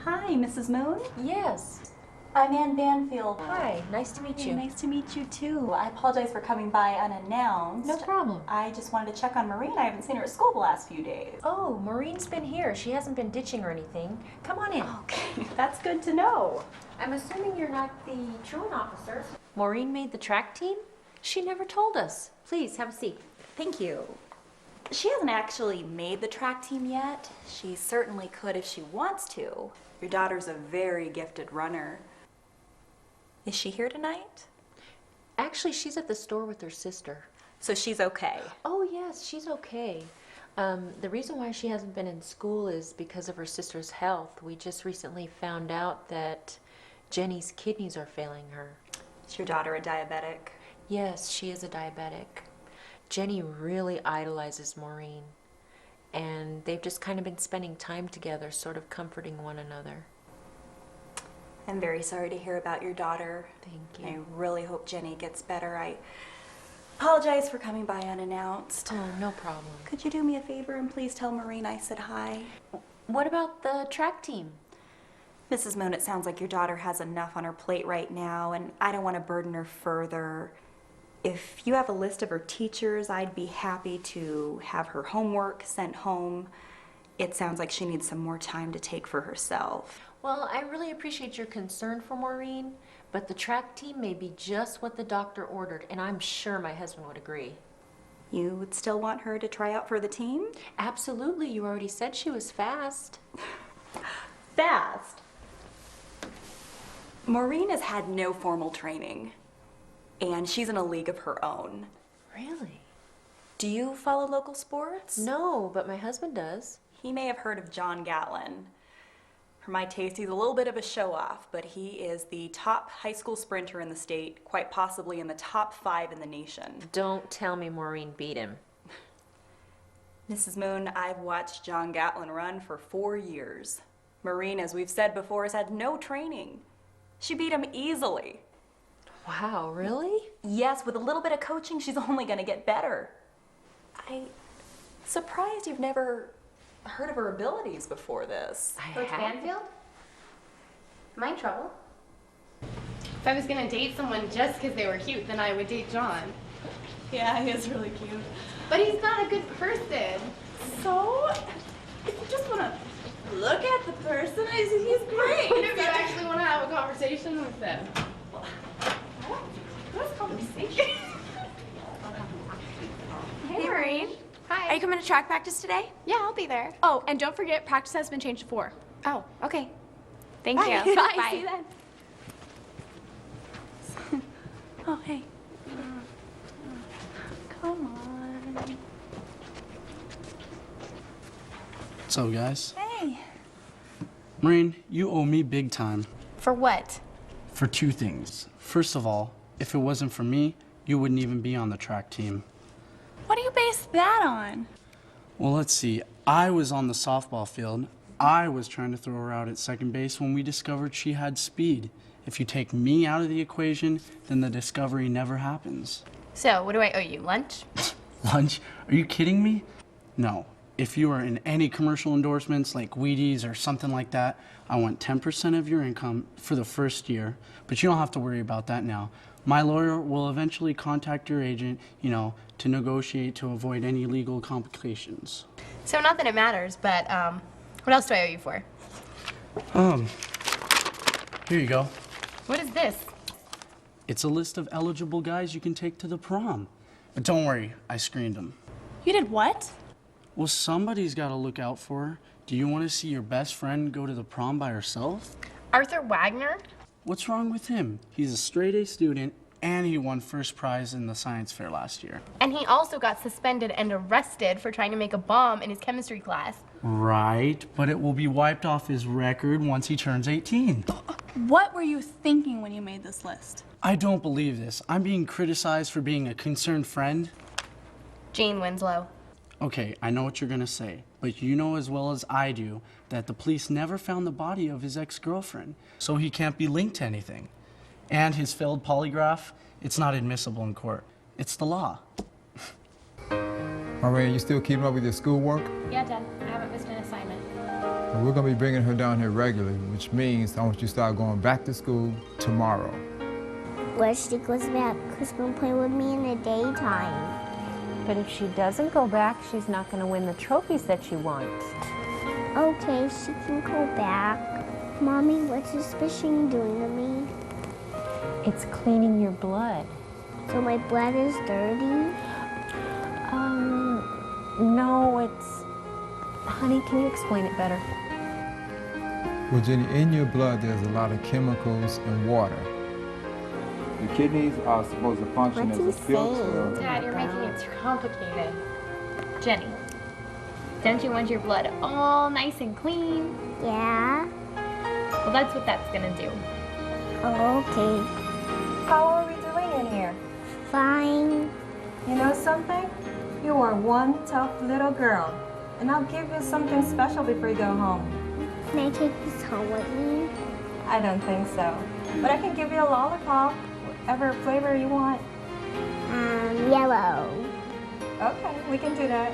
[SPEAKER 19] Hi, Mrs. Moon?
[SPEAKER 7] Yes.
[SPEAKER 19] I'm Ann Banfield.
[SPEAKER 7] Hi, nice to meet you.
[SPEAKER 19] Nice to meet you too. I apologize for coming by unannounced.
[SPEAKER 7] No problem.
[SPEAKER 19] I just wanted to check on Maureen. I haven't seen her at school the last few days.
[SPEAKER 7] Oh, Maureen's been here. She hasn't been ditching or anything. Come on in.
[SPEAKER 19] Okay, that's good to know.
[SPEAKER 7] I'm assuming you're not the truant officer. Maureen made the track team? She never told us. Please, have a seat.
[SPEAKER 19] Thank you. She hasn't actually made the track team yet. She certainly could if she wants to. Your daughter's a very gifted runner. Is she here tonight?
[SPEAKER 7] Actually, she's at the store with her sister.
[SPEAKER 19] So she's okay?
[SPEAKER 7] Oh, yes, she's okay. The reason why she hasn't been in school is because of her sister's health. We just recently found out that Jenny's kidneys are failing her.
[SPEAKER 19] Is your daughter a diabetic?
[SPEAKER 7] Yes, she is a diabetic. Jenny really idolizes Maureen, and they've just kind of been spending time together, sort of comforting one another.
[SPEAKER 19] I'm very sorry to hear about your daughter.
[SPEAKER 7] Thank you.
[SPEAKER 19] I really hope Jenny gets better. I apologize for coming by unannounced.
[SPEAKER 7] Oh, no problem.
[SPEAKER 19] Could you do me a favor and please tell Maureen I said hi?
[SPEAKER 7] What about the track team?
[SPEAKER 19] Mrs. Moon, it sounds like your daughter has enough on her plate right now, and I don't want to burden her further. If you have a list of her teachers, I'd be happy to have her homework sent home. It sounds like she needs some more time to take for herself.
[SPEAKER 7] Well, I really appreciate your concern for Maureen, but the track team may be just what the doctor ordered, and I'm sure my husband would agree.
[SPEAKER 19] You would still want her to try out for the team?
[SPEAKER 7] Absolutely. You already said she was fast.
[SPEAKER 19] Fast? Maureen has had no formal training, and she's in a league of her own.
[SPEAKER 7] Really?
[SPEAKER 19] Do you follow local sports?
[SPEAKER 7] No, but my husband does.
[SPEAKER 19] He may have heard of John Gatlin. For my taste, he's a little bit of a show-off, but he is the top high school sprinter in the state, quite possibly in the top 5 in the nation.
[SPEAKER 7] Don't tell me Maureen beat him.
[SPEAKER 19] Mrs. Moon, I've watched John Gatlin run for 4 years. Maureen, as we've said before, has had no training. She beat him easily.
[SPEAKER 7] Wow, really?
[SPEAKER 19] Yes, with a little bit of coaching, she's only gonna get better. I'm surprised you've never heard of her abilities before this.
[SPEAKER 3] Coach Banfield? Am I in trouble? If I was gonna date someone just because they were cute, then I would date John.
[SPEAKER 19] Yeah, he is really cute.
[SPEAKER 3] But he's not a good person.
[SPEAKER 19] So, if you just wanna look at the person, he's great.
[SPEAKER 3] What if you actually want to have a conversation with them?
[SPEAKER 19] What's conversation?
[SPEAKER 3] Hey, Maureen.
[SPEAKER 22] Hi. Are you coming to track practice today?
[SPEAKER 3] Yeah, I'll be there.
[SPEAKER 22] Oh, and don't forget, practice has been changed to 4.
[SPEAKER 3] Oh, okay. Thank
[SPEAKER 22] Bye.
[SPEAKER 3] you.
[SPEAKER 22] Bye.
[SPEAKER 19] See you then.
[SPEAKER 4] Oh, hey. Come on.
[SPEAKER 8] So, guys,
[SPEAKER 4] Hey.
[SPEAKER 8] Maureen, you owe me big time
[SPEAKER 3] For what?
[SPEAKER 8] for 2 things. First of all, if it wasn't for me, you wouldn't even be on the track team.
[SPEAKER 4] What do you base that on?
[SPEAKER 8] Well, let's see. I was on the softball field. I was trying to throw her out at second base when we discovered she had speed. If you take me out of the equation, then the discovery never happens.
[SPEAKER 3] So, what do I owe you? Lunch?
[SPEAKER 8] Lunch? Are you kidding me? No. if you are in any commercial endorsements like Wheaties or something like that, I want 10% of your income for the first year, but you don't have to worry about that now. My lawyer will eventually contact your agent, to negotiate to avoid any legal complications.
[SPEAKER 3] So not that it matters, but what else do I owe you for?
[SPEAKER 8] Here you go.
[SPEAKER 3] What is this?
[SPEAKER 8] It's a list of eligible guys you can take to the prom. But don't worry, I screened them.
[SPEAKER 4] You did what?
[SPEAKER 8] Well, somebody's got to look out for her. Do you want to see your best friend go to the prom by herself?
[SPEAKER 3] Arthur Wagner?
[SPEAKER 8] What's wrong with him? He's a straight-A student, and he won first prize in the science fair last year.
[SPEAKER 3] And he also got suspended and arrested for trying to make a bomb in his chemistry class.
[SPEAKER 8] Right, but it will be wiped off his record once he turns 18.
[SPEAKER 4] What were you thinking when you made this list?
[SPEAKER 8] I don't believe this. I'm being criticized for being a concerned friend.
[SPEAKER 3] Jane Winslow.
[SPEAKER 8] Okay, I know what you're gonna say, but you know as well as I do that the police never found the body of his ex-girlfriend, so he can't be linked to anything. And his failed polygraph, it's not admissible in court. It's the law.
[SPEAKER 5] Maureen, you still keeping up with your schoolwork?
[SPEAKER 3] Yeah, Dad. I haven't missed an assignment.
[SPEAKER 5] Well, we're gonna be bringing her down here regularly, which means I want you to start going back to school tomorrow.
[SPEAKER 6] Well, she goes back, she's gonna play with me in the daytime.
[SPEAKER 13] But if she doesn't go back, she's not going to win the trophies that she wants.
[SPEAKER 6] Okay, she can go back. Mommy, what's this fishing doing to me?
[SPEAKER 13] It's cleaning your blood.
[SPEAKER 6] So my blood is dirty?
[SPEAKER 13] No, it's... Honey, can you explain it better?
[SPEAKER 5] Well, Jenny, in your blood, there's a lot of chemicals and water. The kidneys are supposed to function as a filter.
[SPEAKER 3] Dad, you're making it too complicated. Jenny, don't you want your blood all nice and clean?
[SPEAKER 6] Yeah.
[SPEAKER 3] Well, that's what that's gonna do.
[SPEAKER 6] Okay.
[SPEAKER 1] How are we doing in here?
[SPEAKER 6] Fine.
[SPEAKER 1] You know something? You are one tough little girl. And I'll give you something special before you go home.
[SPEAKER 6] Can I take this home with me?
[SPEAKER 1] I don't think so. But I can give you a lollipop. Whatever flavor you want.
[SPEAKER 6] Yellow.
[SPEAKER 1] Okay, we can do that.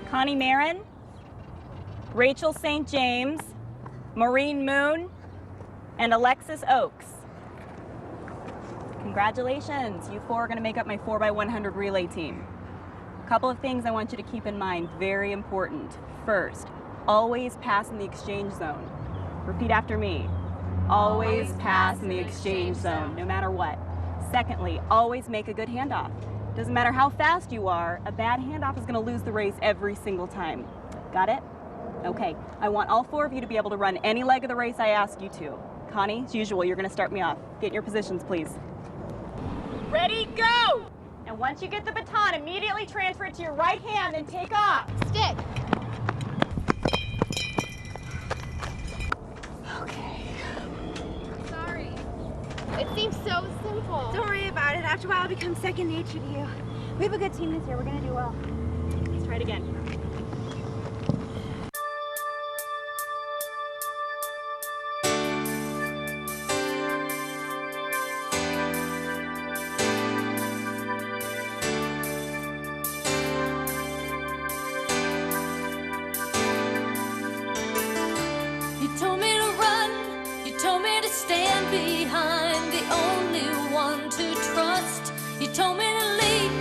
[SPEAKER 10] Connie Marin, Rachel St. James, Maureen Moon, and Alexis Oakes. Congratulations, you four are going to make up my 4x100 relay team. A couple of things I want you to keep in mind, very important. First, always pass in the exchange zone. Repeat after me. Always pass in the exchange zone, no matter what. Secondly, always make a good handoff. Doesn't matter how fast you are, a bad handoff is going to lose the race every single time. Got it? Okay, I want all four of you to be able to run any leg of the race I ask you to. Connie, as usual, you're going to start me off. Get in your positions, please. Ready, go! And once you get the baton, immediately transfer it to your right hand and take off.
[SPEAKER 3] Stick. It seems so simple.
[SPEAKER 4] Don't worry about it. After a while, it becomes second nature to you. We have a good team this year. We're going to do well.
[SPEAKER 10] Let's try it again.
[SPEAKER 2] You told me to run, you told me to stand behind the only one to trust. You told me to leave,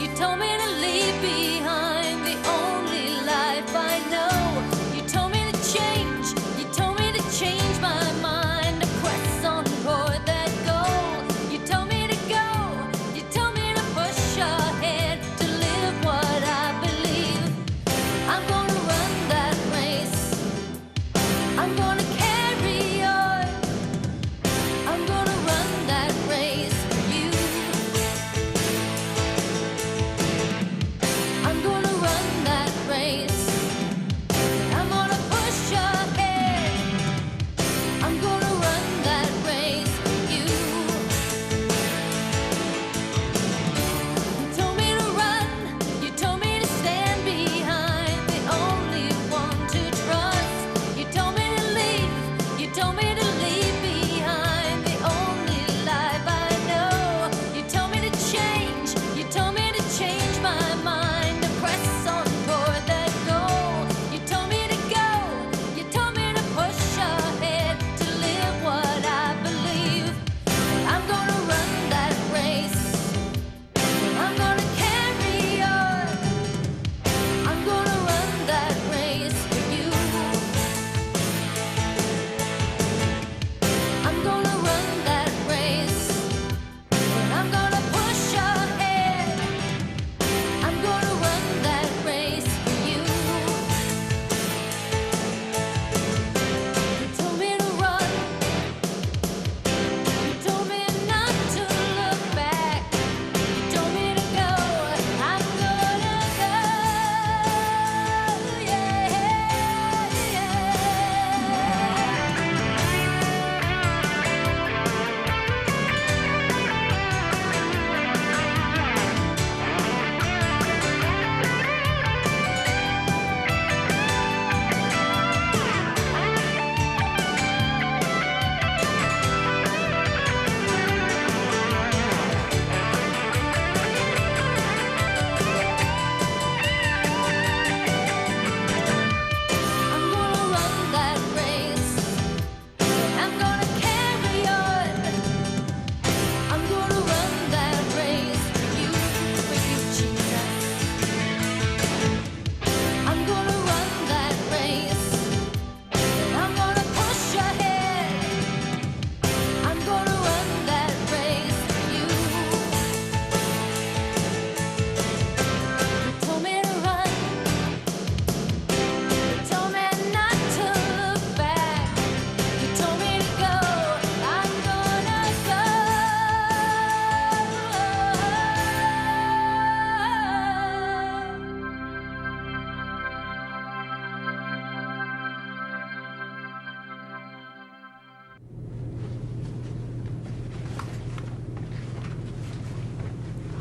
[SPEAKER 2] you told me to leave behind the only life I know. You told me to change, you told me to change my mind, to press on toward that goal. You told me to go, you told me to push ahead, to live what I believe. I'm gonna run that race. I'm gonna carry on. I'm gonna run that race for you.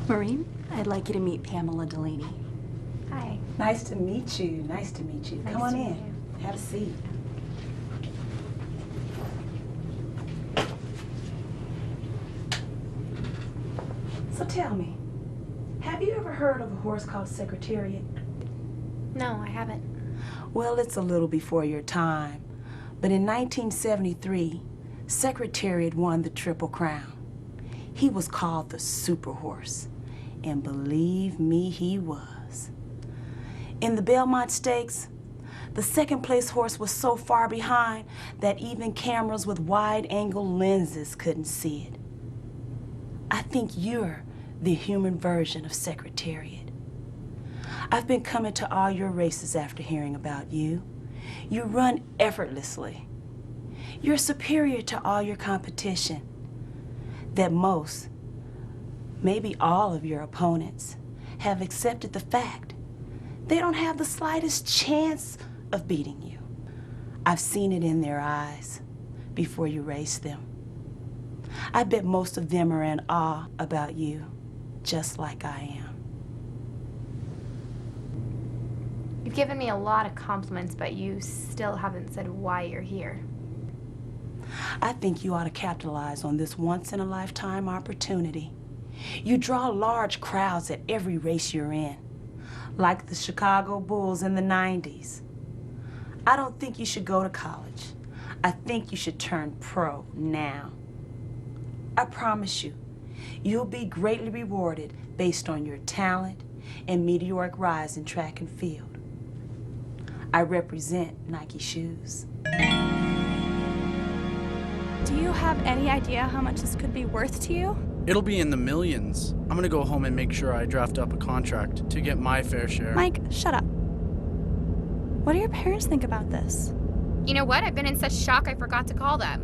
[SPEAKER 9] Maureen, I'd like you to meet Pamela Delaney.
[SPEAKER 19] Hi.
[SPEAKER 9] Nice to meet you. Nice to meet you.
[SPEAKER 19] Nice
[SPEAKER 9] Come on
[SPEAKER 19] to meet
[SPEAKER 9] in. Have a seat. So tell me, have you ever heard of a horse called Secretariat?
[SPEAKER 19] No, I haven't.
[SPEAKER 9] Well, it's a little before your time, but in 1973, Secretariat won the Triple Crown. He was called the Super Horse, and believe me, he was. In the Belmont Stakes, the second place horse was so far behind that even cameras with wide-angle lenses couldn't see it. I think you're the human version of Secretariat. I've been coming to all your races after hearing about you. You run effortlessly. You're superior to all your competition. That most, maybe all of your opponents have accepted the fact they don't have the slightest chance of beating you. I've seen it in their eyes before you race them. I bet most of them are in awe about you, just like I am.
[SPEAKER 3] You've given me a lot of compliments, but you still haven't said why you're here.
[SPEAKER 9] I think you ought to capitalize on this once-in-a-lifetime opportunity. You draw large crowds at every race you're in, like the Chicago Bulls in the 90s. I don't think you should go to college. I think you should turn pro now. I promise you, you'll be greatly rewarded based on your talent and meteoric rise in track and field. I represent Nike shoes.
[SPEAKER 4] Do you have any idea how much this could be worth to you?
[SPEAKER 8] It'll be in the millions. I'm gonna go home and make sure I draft up a contract to get my fair share.
[SPEAKER 4] Mike, shut up. What do your parents think about this?
[SPEAKER 3] You know what? I've been in such shock I forgot to call them.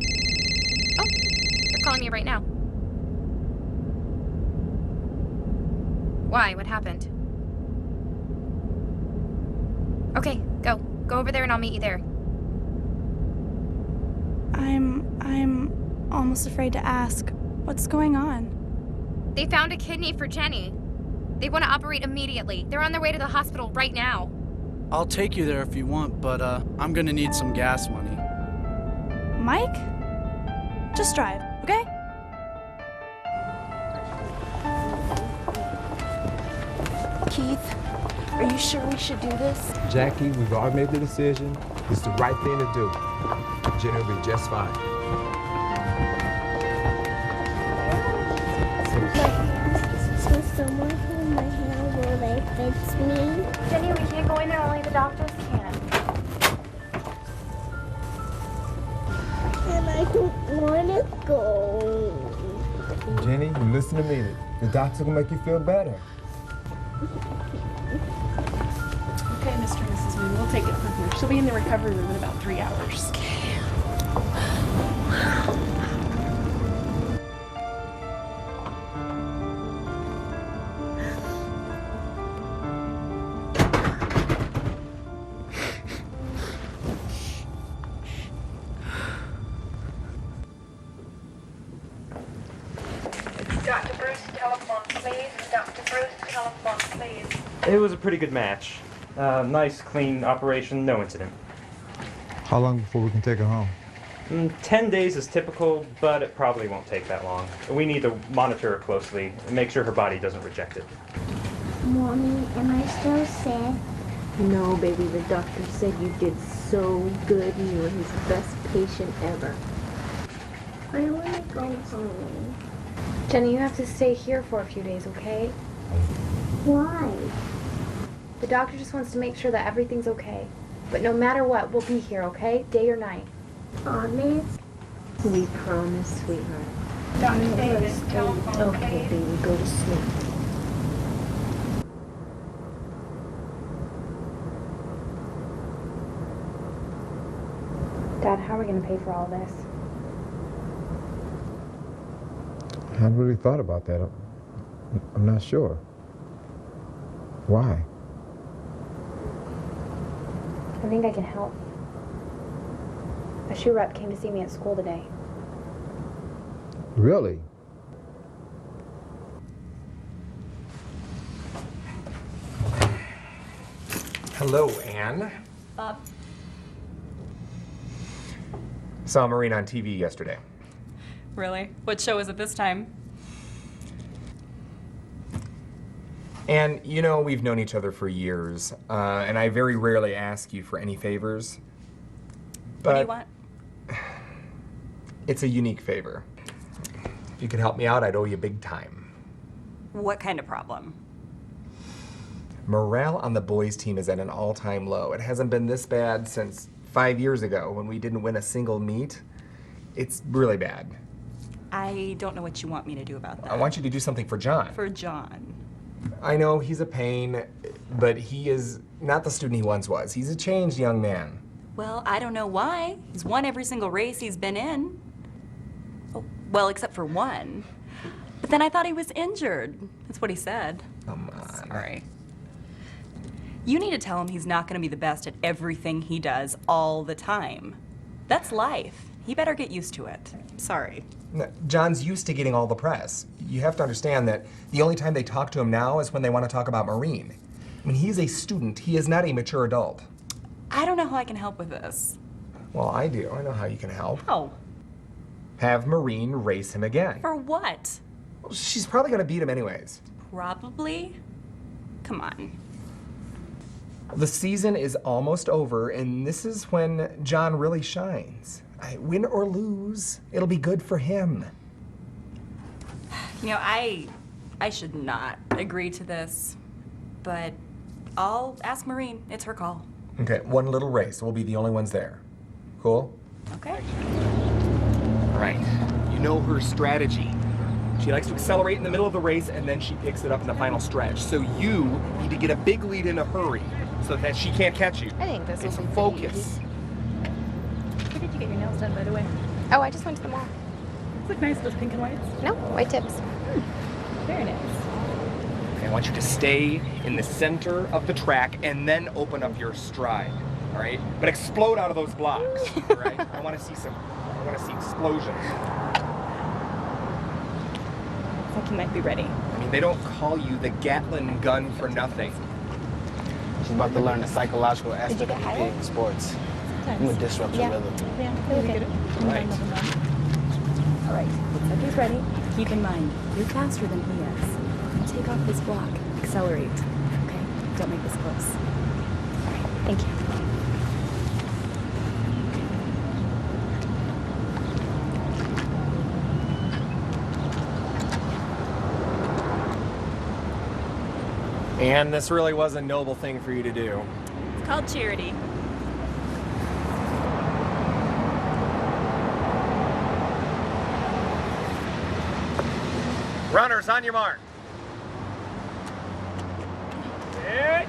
[SPEAKER 3] Oh, they're calling me right now. Why? What happened? Okay, go. Go over there and I'll meet you there.
[SPEAKER 4] I'm almost afraid to ask. What's going on?
[SPEAKER 3] They found a kidney for Jenny. They want to operate immediately. They're on their way to the hospital right now.
[SPEAKER 8] I'll take you there if you want, but I'm gonna need some gas money.
[SPEAKER 4] Mike? Just drive, okay?
[SPEAKER 16] Keith, are you sure we should do this?
[SPEAKER 5] Jackie, we've already made the decision. It's the right thing to do. Jenny will be just fine.
[SPEAKER 6] So someone hold my hand while they fix me?
[SPEAKER 3] Jenny, we can't go in there. Only the doctors can.
[SPEAKER 6] And I don't want to go.
[SPEAKER 5] Jenny, you listen to me. The doctor will make you feel better.
[SPEAKER 22] Okay, Mr. and Mrs. Moon, we'll take it from here. She'll be in the recovery room in about 3 hours.
[SPEAKER 23] Dr. Bruce, telephone, please. Dr. Bruce, telephone, please.
[SPEAKER 24] It was a pretty good match. Nice, clean operation, no incident.
[SPEAKER 5] How long before we can take her home?
[SPEAKER 24] 10 days is typical, but it probably won't take that long. We need to monitor her closely and make sure her body doesn't reject it.
[SPEAKER 6] Mommy, am I still sick?
[SPEAKER 7] No, baby, the doctor said you did so good and you were his best patient ever.
[SPEAKER 6] I want to go home.
[SPEAKER 3] Jenny, you have to stay here for a few days, okay?
[SPEAKER 6] Why?
[SPEAKER 3] The doctor just wants to make sure that everything's okay. But no matter what, we'll be here, okay? Day or night.
[SPEAKER 6] Honest?
[SPEAKER 7] We promise, sweetheart.
[SPEAKER 23] Dr. Davis, telephone,
[SPEAKER 7] Okay,
[SPEAKER 23] please.
[SPEAKER 7] baby, go to sleep.
[SPEAKER 3] Dad, how are we going to pay for all this?
[SPEAKER 5] I haven't really thought about that. I'm not sure. Why?
[SPEAKER 3] I think I can help. A shoe rep came to see me at school today.
[SPEAKER 5] Really?
[SPEAKER 17] Hello, Anne.
[SPEAKER 19] Bob.
[SPEAKER 17] Saw Maureen on TV yesterday.
[SPEAKER 19] Really? What show is it this time?
[SPEAKER 17] And you know, we've known each other for years, and I very rarely ask you for any favors. But
[SPEAKER 19] What do you want?
[SPEAKER 17] it's a unique favor. If you could help me out, I'd owe you big time.
[SPEAKER 19] What kind of problem?
[SPEAKER 17] Morale on the boys' team is at an all-time low. It hasn't been this bad since 5 years ago when we didn't win a single meet. It's really bad.
[SPEAKER 19] I don't know what you want me to do about that.
[SPEAKER 17] I want you to do something for John.
[SPEAKER 19] For John.
[SPEAKER 17] I know he's a pain, but he is not the student he once was. He's a changed young man.
[SPEAKER 19] Well, I don't know why. He's won every single race he's been in. Oh, well, except for one. But then I thought he was injured. That's what he said.
[SPEAKER 17] Come on.
[SPEAKER 19] Sorry. You need to tell him he's not going to be the best at everything he does all the time. That's life. He better get used to it. Sorry.
[SPEAKER 17] No, John's used to getting all the press. You have to understand that the only time they talk to him now is when they want to talk about Maureen. I mean, he's a student. He is not a mature adult.
[SPEAKER 19] I don't know how I can help with this.
[SPEAKER 17] Well, I do. I know how you can help.
[SPEAKER 19] How?
[SPEAKER 17] Have Maureen race him again.
[SPEAKER 19] For what?
[SPEAKER 17] Well, she's probably going to beat him anyways.
[SPEAKER 19] Probably? Come on.
[SPEAKER 17] The season is almost over, and this is when John really shines. Win or lose, it'll be good for him.
[SPEAKER 19] You know, I should not agree to this, but I'll ask Maureen. It's her call.
[SPEAKER 17] Okay, one little race. We'll be the only ones there. Cool?
[SPEAKER 19] Okay.
[SPEAKER 17] Right. You know her strategy. She likes to accelerate in the middle of the race, and then she picks it up in the final stretch. So you need to get a big lead in a hurry so that she can't catch you.
[SPEAKER 3] I think this
[SPEAKER 17] It's
[SPEAKER 3] will be
[SPEAKER 17] focus.
[SPEAKER 22] Where did you get your nails done, by the way?
[SPEAKER 3] Oh, I just went to the mall.
[SPEAKER 22] Look nice, those pink and whites.
[SPEAKER 3] No, white tips.
[SPEAKER 22] Very nice.
[SPEAKER 17] Okay, I want you to stay in the center of the track and then open up your stride. All right? But explode out of those blocks. All right? I want to see explosions.
[SPEAKER 19] I think you might be ready.
[SPEAKER 17] I mean, they don't call you the Gatlin gun for nothing.
[SPEAKER 14] She's about to learn the psychological aspect of competing sports. I'm gonna disrupt your rhythm.
[SPEAKER 22] Yeah, okay.
[SPEAKER 17] Right.
[SPEAKER 19] All right, looks like he's ready. Keep in mind, you're faster than he is. Take off this block. Accelerate. Okay, don't make this close. All right, thank you.
[SPEAKER 17] And this really was a noble thing for you to do.
[SPEAKER 19] It's called charity.
[SPEAKER 17] Runners, on your mark. Hit.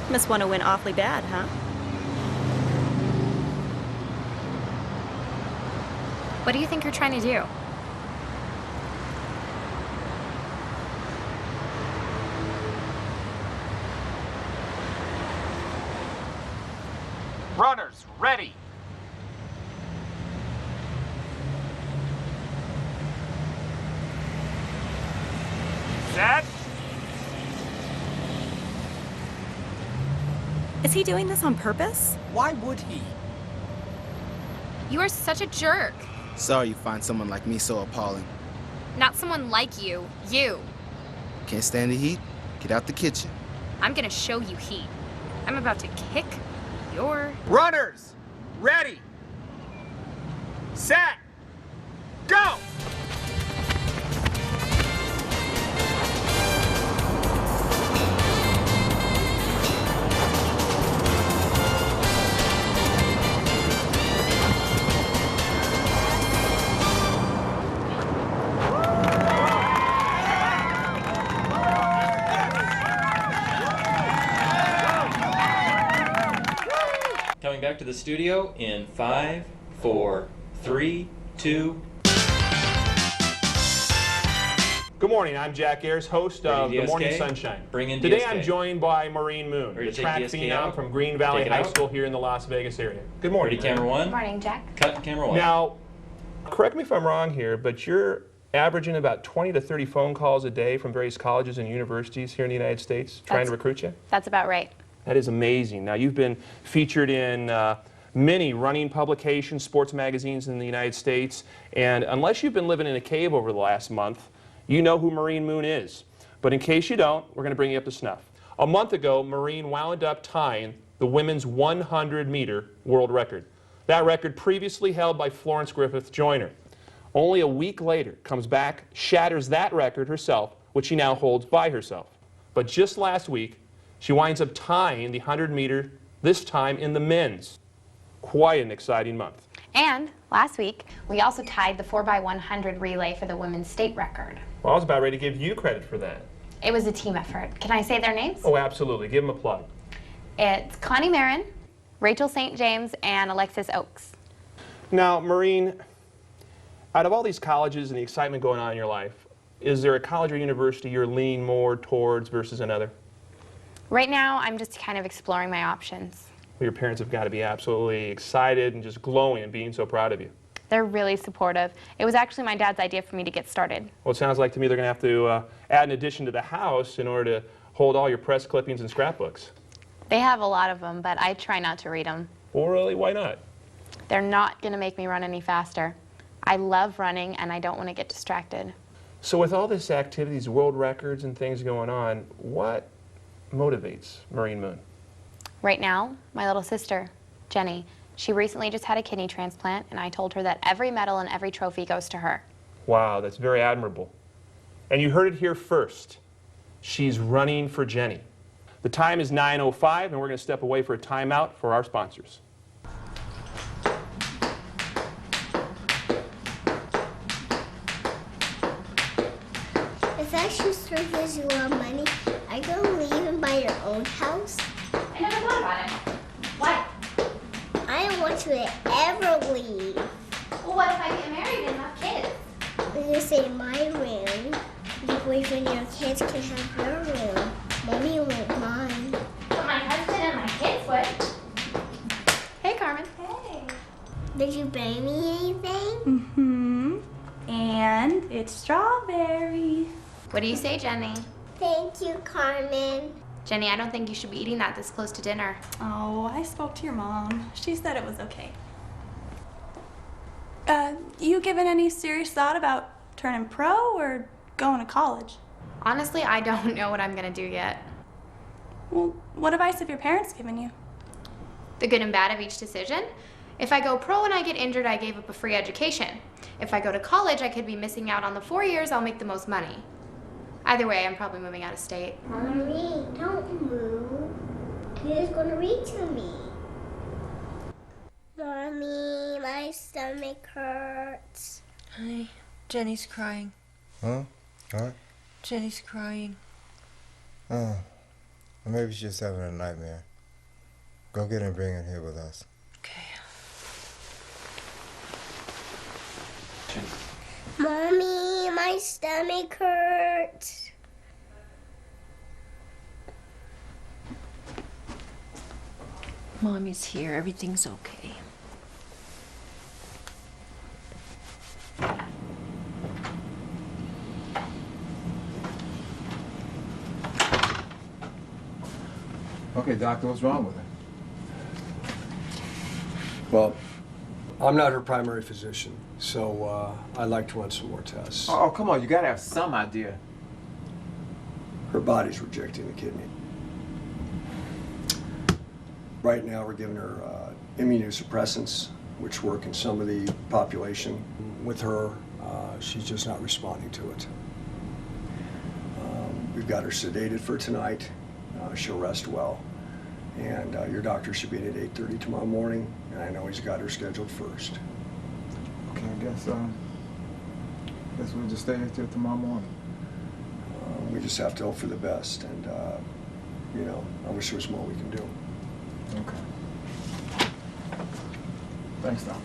[SPEAKER 10] Must want to win awfully bad, huh?
[SPEAKER 3] What do you think you're trying to do?
[SPEAKER 17] Runners, ready. Set.
[SPEAKER 10] Is he doing this on purpose?
[SPEAKER 17] Why would he?
[SPEAKER 3] You are such a jerk.
[SPEAKER 14] Sorry you find someone like me so appalling.
[SPEAKER 3] Not someone like you. You.
[SPEAKER 14] Can't stand the heat? Get out the kitchen.
[SPEAKER 3] I'm gonna show you heat. I'm about to kick your...
[SPEAKER 17] Runners, ready. Set. Go.
[SPEAKER 11] Coming back to the studio in 5, 4, 3, 2.
[SPEAKER 12] Good morning, I'm Jack Ayers, host of The Morning
[SPEAKER 11] DSK.
[SPEAKER 12] Sunshine.
[SPEAKER 11] Bring in
[SPEAKER 12] Today
[SPEAKER 11] DSK.
[SPEAKER 12] I'm joined by Maureen Moon,
[SPEAKER 11] Ready
[SPEAKER 12] the
[SPEAKER 11] to take
[SPEAKER 12] track
[SPEAKER 11] DSK
[SPEAKER 12] phenom
[SPEAKER 11] out?
[SPEAKER 12] from Green Valley
[SPEAKER 11] Take it
[SPEAKER 12] High
[SPEAKER 11] out?
[SPEAKER 12] School here in the Las Vegas area. Good morning.
[SPEAKER 11] Ready, camera 1.
[SPEAKER 3] Morning, Jack.
[SPEAKER 11] Cut camera 1.
[SPEAKER 12] Now, correct me if I'm wrong here, but you're averaging about 20 to 30 phone calls a day from various colleges and universities here in the United States trying to recruit you?
[SPEAKER 3] That's about right.
[SPEAKER 12] That is amazing. Now, you've been featured in many running publications, sports magazines in the United States, and unless you've been living in a cave over the last month, you know who Maureen Moon is. But in case you don't, we're going to bring you up to snuff. A month ago, Maureen wound up tying the women's 100-meter world record. That record previously held by Florence Griffith Joyner. Only a week later, comes back, shatters that record herself, which she now holds by herself. But just last week, she winds up tying the 100-meter, this time in the men's. Quite an exciting month.
[SPEAKER 3] And last week, we also tied the 4x100 relay for the women's state record.
[SPEAKER 12] Well, I was about ready to give you credit for that.
[SPEAKER 3] It was a team effort. Can I say their names?
[SPEAKER 12] Oh, absolutely. Give them a plug.
[SPEAKER 3] It's Connie Marin, Rachel St. James, and Alexis Oakes.
[SPEAKER 12] Now, Maureen, out of all these colleges and the excitement going on in your life, is there a college or university you're leaning more towards versus another?
[SPEAKER 3] Right now, I'm just kind of exploring my options.
[SPEAKER 12] Well, your parents have got to be absolutely excited and just glowing and being so proud of you.
[SPEAKER 3] They're really supportive. It was actually my dad's idea for me to get started.
[SPEAKER 12] Well, it sounds like to me they're going to have to add an addition to the house in order to hold all your press clippings and scrapbooks.
[SPEAKER 3] They have a lot of them, but I try not to read them.
[SPEAKER 12] Well, really, why not?
[SPEAKER 3] They're not going to make me run any faster. I love running, and I don't want to get distracted.
[SPEAKER 12] So with all this activities, world records and things going on, what motivates Maureen Moon?
[SPEAKER 3] Right now, my little sister, Jenny, she recently just had a kidney transplant, and I told her that every medal and every trophy goes to her.
[SPEAKER 12] Wow, that's very admirable. And you heard it here first. She's running for Jenny. The time is 9:05, and we're going to step away for a timeout for our sponsors.
[SPEAKER 6] If I should start using a lot of money, are you going to leave and buy your own house?
[SPEAKER 3] I never thought about it. Why?
[SPEAKER 6] I don't want you to ever leave.
[SPEAKER 3] Well, what if I get married and have kids?
[SPEAKER 6] You say my room. Your boyfriend and your kids can have your room. Mommy won't mind.
[SPEAKER 3] But my husband and my kids would. Hey, Carmen.
[SPEAKER 6] Hey. Did you bring me anything?
[SPEAKER 4] Mm-hmm. And it's strawberry.
[SPEAKER 3] What do you say, Jenny?
[SPEAKER 6] Thank you, Carmen.
[SPEAKER 3] Jenny, I don't think you should be eating that this close to dinner.
[SPEAKER 4] Oh, I spoke to your mom. She said it was okay. You given any serious thought about turning pro or going to college?
[SPEAKER 3] Honestly, I don't know what I'm gonna do yet.
[SPEAKER 4] Well, what advice have your parents given you?
[SPEAKER 3] The good and bad of each decision. If I go pro and I get injured, I gave up a free education. If I go to college, I could be missing out on the 4 years I'll make the most money. Either way, I'm probably moving out of state.
[SPEAKER 6] Mommy, don't move. Who's going to read to me? Mommy, my stomach hurts.
[SPEAKER 15] Honey, Jenny's crying.
[SPEAKER 5] Huh? What?
[SPEAKER 15] Jenny's crying.
[SPEAKER 5] Oh, well, maybe she's having a nightmare. Go get her and bring her here with us.
[SPEAKER 6] Mommy, my stomach hurts.
[SPEAKER 15] Mommy's here. Everything's okay.
[SPEAKER 5] Okay, doctor, what's wrong with her?
[SPEAKER 18] Well, I'm not her primary physician, so I'd like to run some more tests.
[SPEAKER 5] Oh, come on, you gotta have some idea.
[SPEAKER 18] Her body's rejecting the kidney. Right now, we're giving her immunosuppressants, which work in some of the population. With her, she's just not responding to it. We've got her sedated for tonight. She'll rest well. And your doctor should be in at 8:30 tomorrow morning, and I know he's got her scheduled first.
[SPEAKER 5] Okay, I guess we'll just stay here till tomorrow morning.
[SPEAKER 18] We just have to hope for the best, and you know, I wish there was more we can do.
[SPEAKER 5] Okay. Thanks, Doc.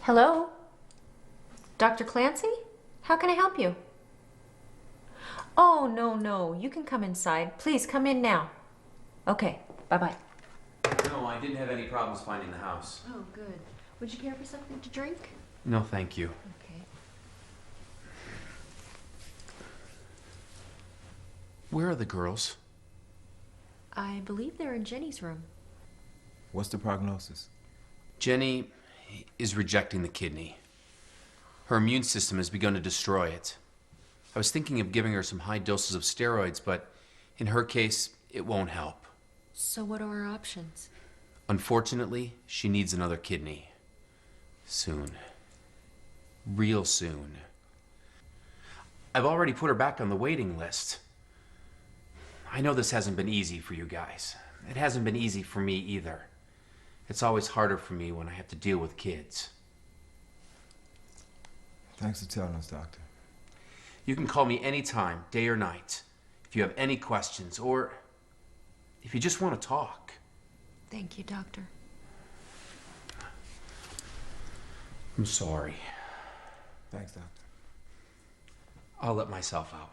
[SPEAKER 7] Hello? Dr. Clancy? How can I help you? Oh, no. You can come inside. Please, come in now. Okay, bye-bye.
[SPEAKER 1] No, I didn't have any problems finding the house.
[SPEAKER 7] Oh, good. Would you care for something to drink?
[SPEAKER 1] No, thank you.
[SPEAKER 7] Okay.
[SPEAKER 1] Where are the girls?
[SPEAKER 7] I believe they're in Jenny's room.
[SPEAKER 5] What's the prognosis?
[SPEAKER 1] Jenny is rejecting the kidney. Her immune system has begun to destroy it. I was thinking of giving her some high doses of steroids, but in her case, it won't help.
[SPEAKER 7] So what are our options?
[SPEAKER 1] Unfortunately, she needs another kidney. Soon. Real soon. I've already put her back on the waiting list. I know this hasn't been easy for you guys. It hasn't been easy for me either. It's always harder for me when I have to deal with kids.
[SPEAKER 5] Thanks for telling us, Doctor.
[SPEAKER 1] You can call me anytime, day or night, if you have any questions or if you just want to talk.
[SPEAKER 7] Thank you, Doctor.
[SPEAKER 1] I'm sorry.
[SPEAKER 5] Thanks, Doctor.
[SPEAKER 1] I'll let myself out.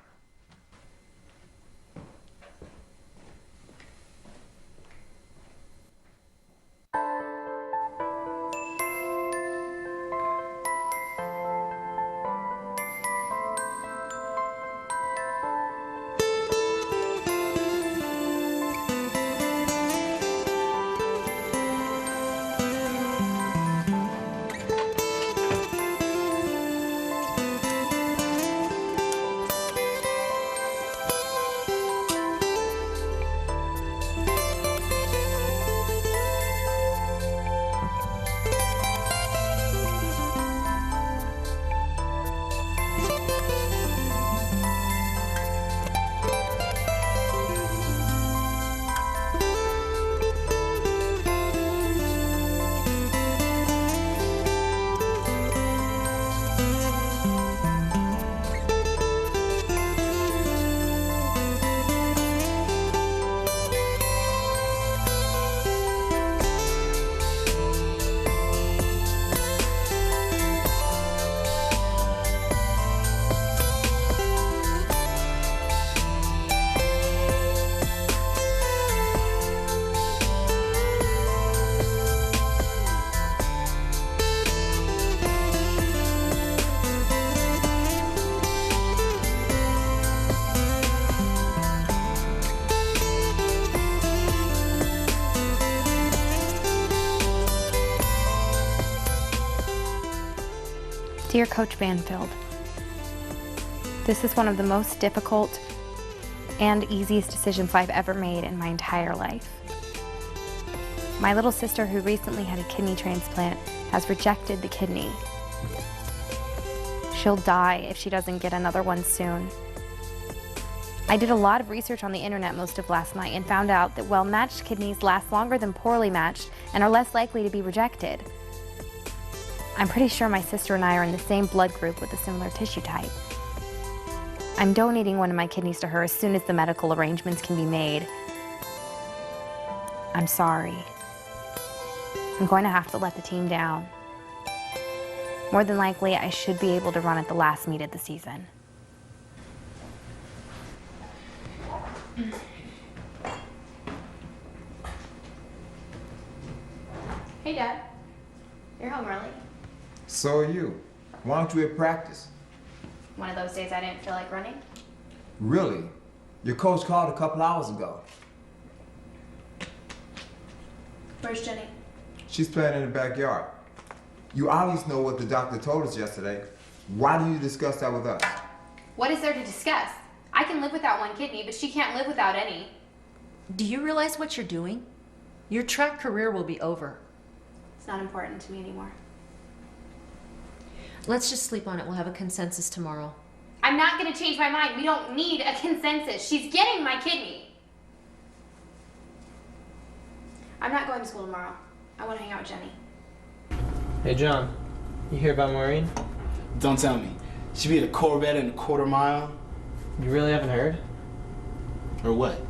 [SPEAKER 3] Dear Coach Banfield, this is one of the most difficult and easiest decisions I've ever made in my entire life. My little sister, who recently had a kidney transplant, has rejected the kidney. She'll die if she doesn't get another one soon. I did a lot of research on the internet most of last night and found out that well-matched kidneys last longer than poorly matched and are less likely to be rejected. I'm pretty sure my sister and I are in the same blood group with a similar tissue type. I'm donating one of my kidneys to her as soon as the medical arrangements can be made. I'm sorry. I'm going to have to let the team down. More than likely, I should be able to run at the last meet of the season. Hey, Dad. You're home early.
[SPEAKER 5] So are you. Why aren't you at practice?
[SPEAKER 3] One of those days I didn't feel like running.
[SPEAKER 5] Really? Your coach called a couple hours ago.
[SPEAKER 3] Where's Jenny?
[SPEAKER 5] She's playing in the backyard. You obviously know what the doctor told us yesterday. Why do you discuss that with us?
[SPEAKER 3] What is there to discuss? I can live without one kidney, but she can't live without any.
[SPEAKER 7] Do you realize what you're doing? Your track career will be over.
[SPEAKER 3] It's not important to me anymore.
[SPEAKER 7] Let's just sleep on it. We'll have a consensus tomorrow.
[SPEAKER 3] I'm not going to change my mind. We don't need a consensus. She's getting my kidney. I'm not going to school tomorrow. I want to hang out with Jenny.
[SPEAKER 13] Hey, John. You hear about Maureen?
[SPEAKER 14] Don't tell me. She beat a Corvette in a quarter mile?
[SPEAKER 13] You really haven't heard?
[SPEAKER 14] Or what?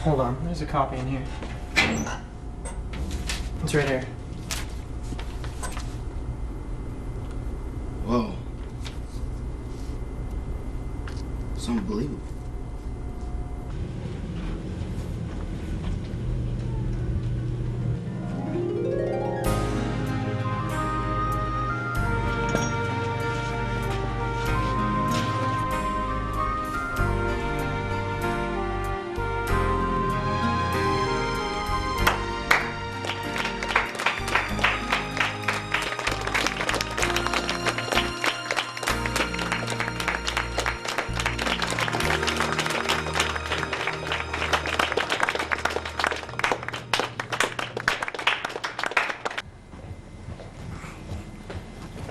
[SPEAKER 13] Hold on. There's a copy in here. It's right here.
[SPEAKER 14] Whoa. unbelievable.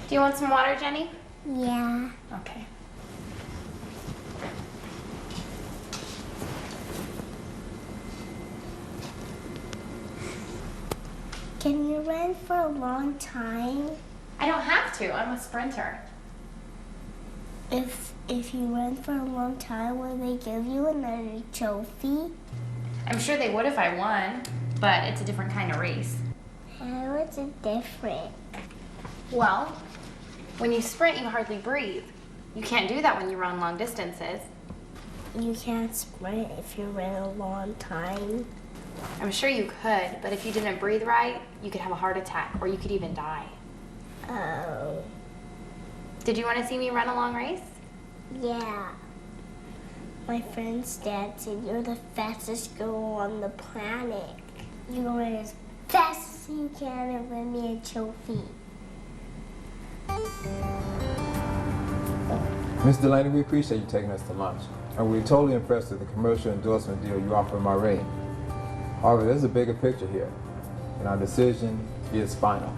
[SPEAKER 3] Do you want some water, Jenny?
[SPEAKER 6] Yeah.
[SPEAKER 3] Okay.
[SPEAKER 6] Can you run for a long time?
[SPEAKER 3] I don't have to. I'm a sprinter.
[SPEAKER 6] If you run for a long time, will they give you another trophy?
[SPEAKER 3] I'm sure they would if I won, but it's a different kind of race.
[SPEAKER 6] How is it different?
[SPEAKER 3] Well, when you sprint, you hardly breathe. You can't do that when you run long distances.
[SPEAKER 6] You can't sprint if you run a long time.
[SPEAKER 3] I'm sure you could, but if you didn't breathe right, you could have a heart attack or you could even die.
[SPEAKER 6] Oh.
[SPEAKER 3] Did you want to see me run a long race?
[SPEAKER 6] Yeah. My friend's dad said you're the fastest girl on the planet. You run as fast as you can and win me a trophy.
[SPEAKER 5] Ms. Delaney, we appreciate you taking us to lunch, and we're totally impressed with the commercial endorsement deal you offer Maureen. However, there's a bigger picture here, and our decision is final.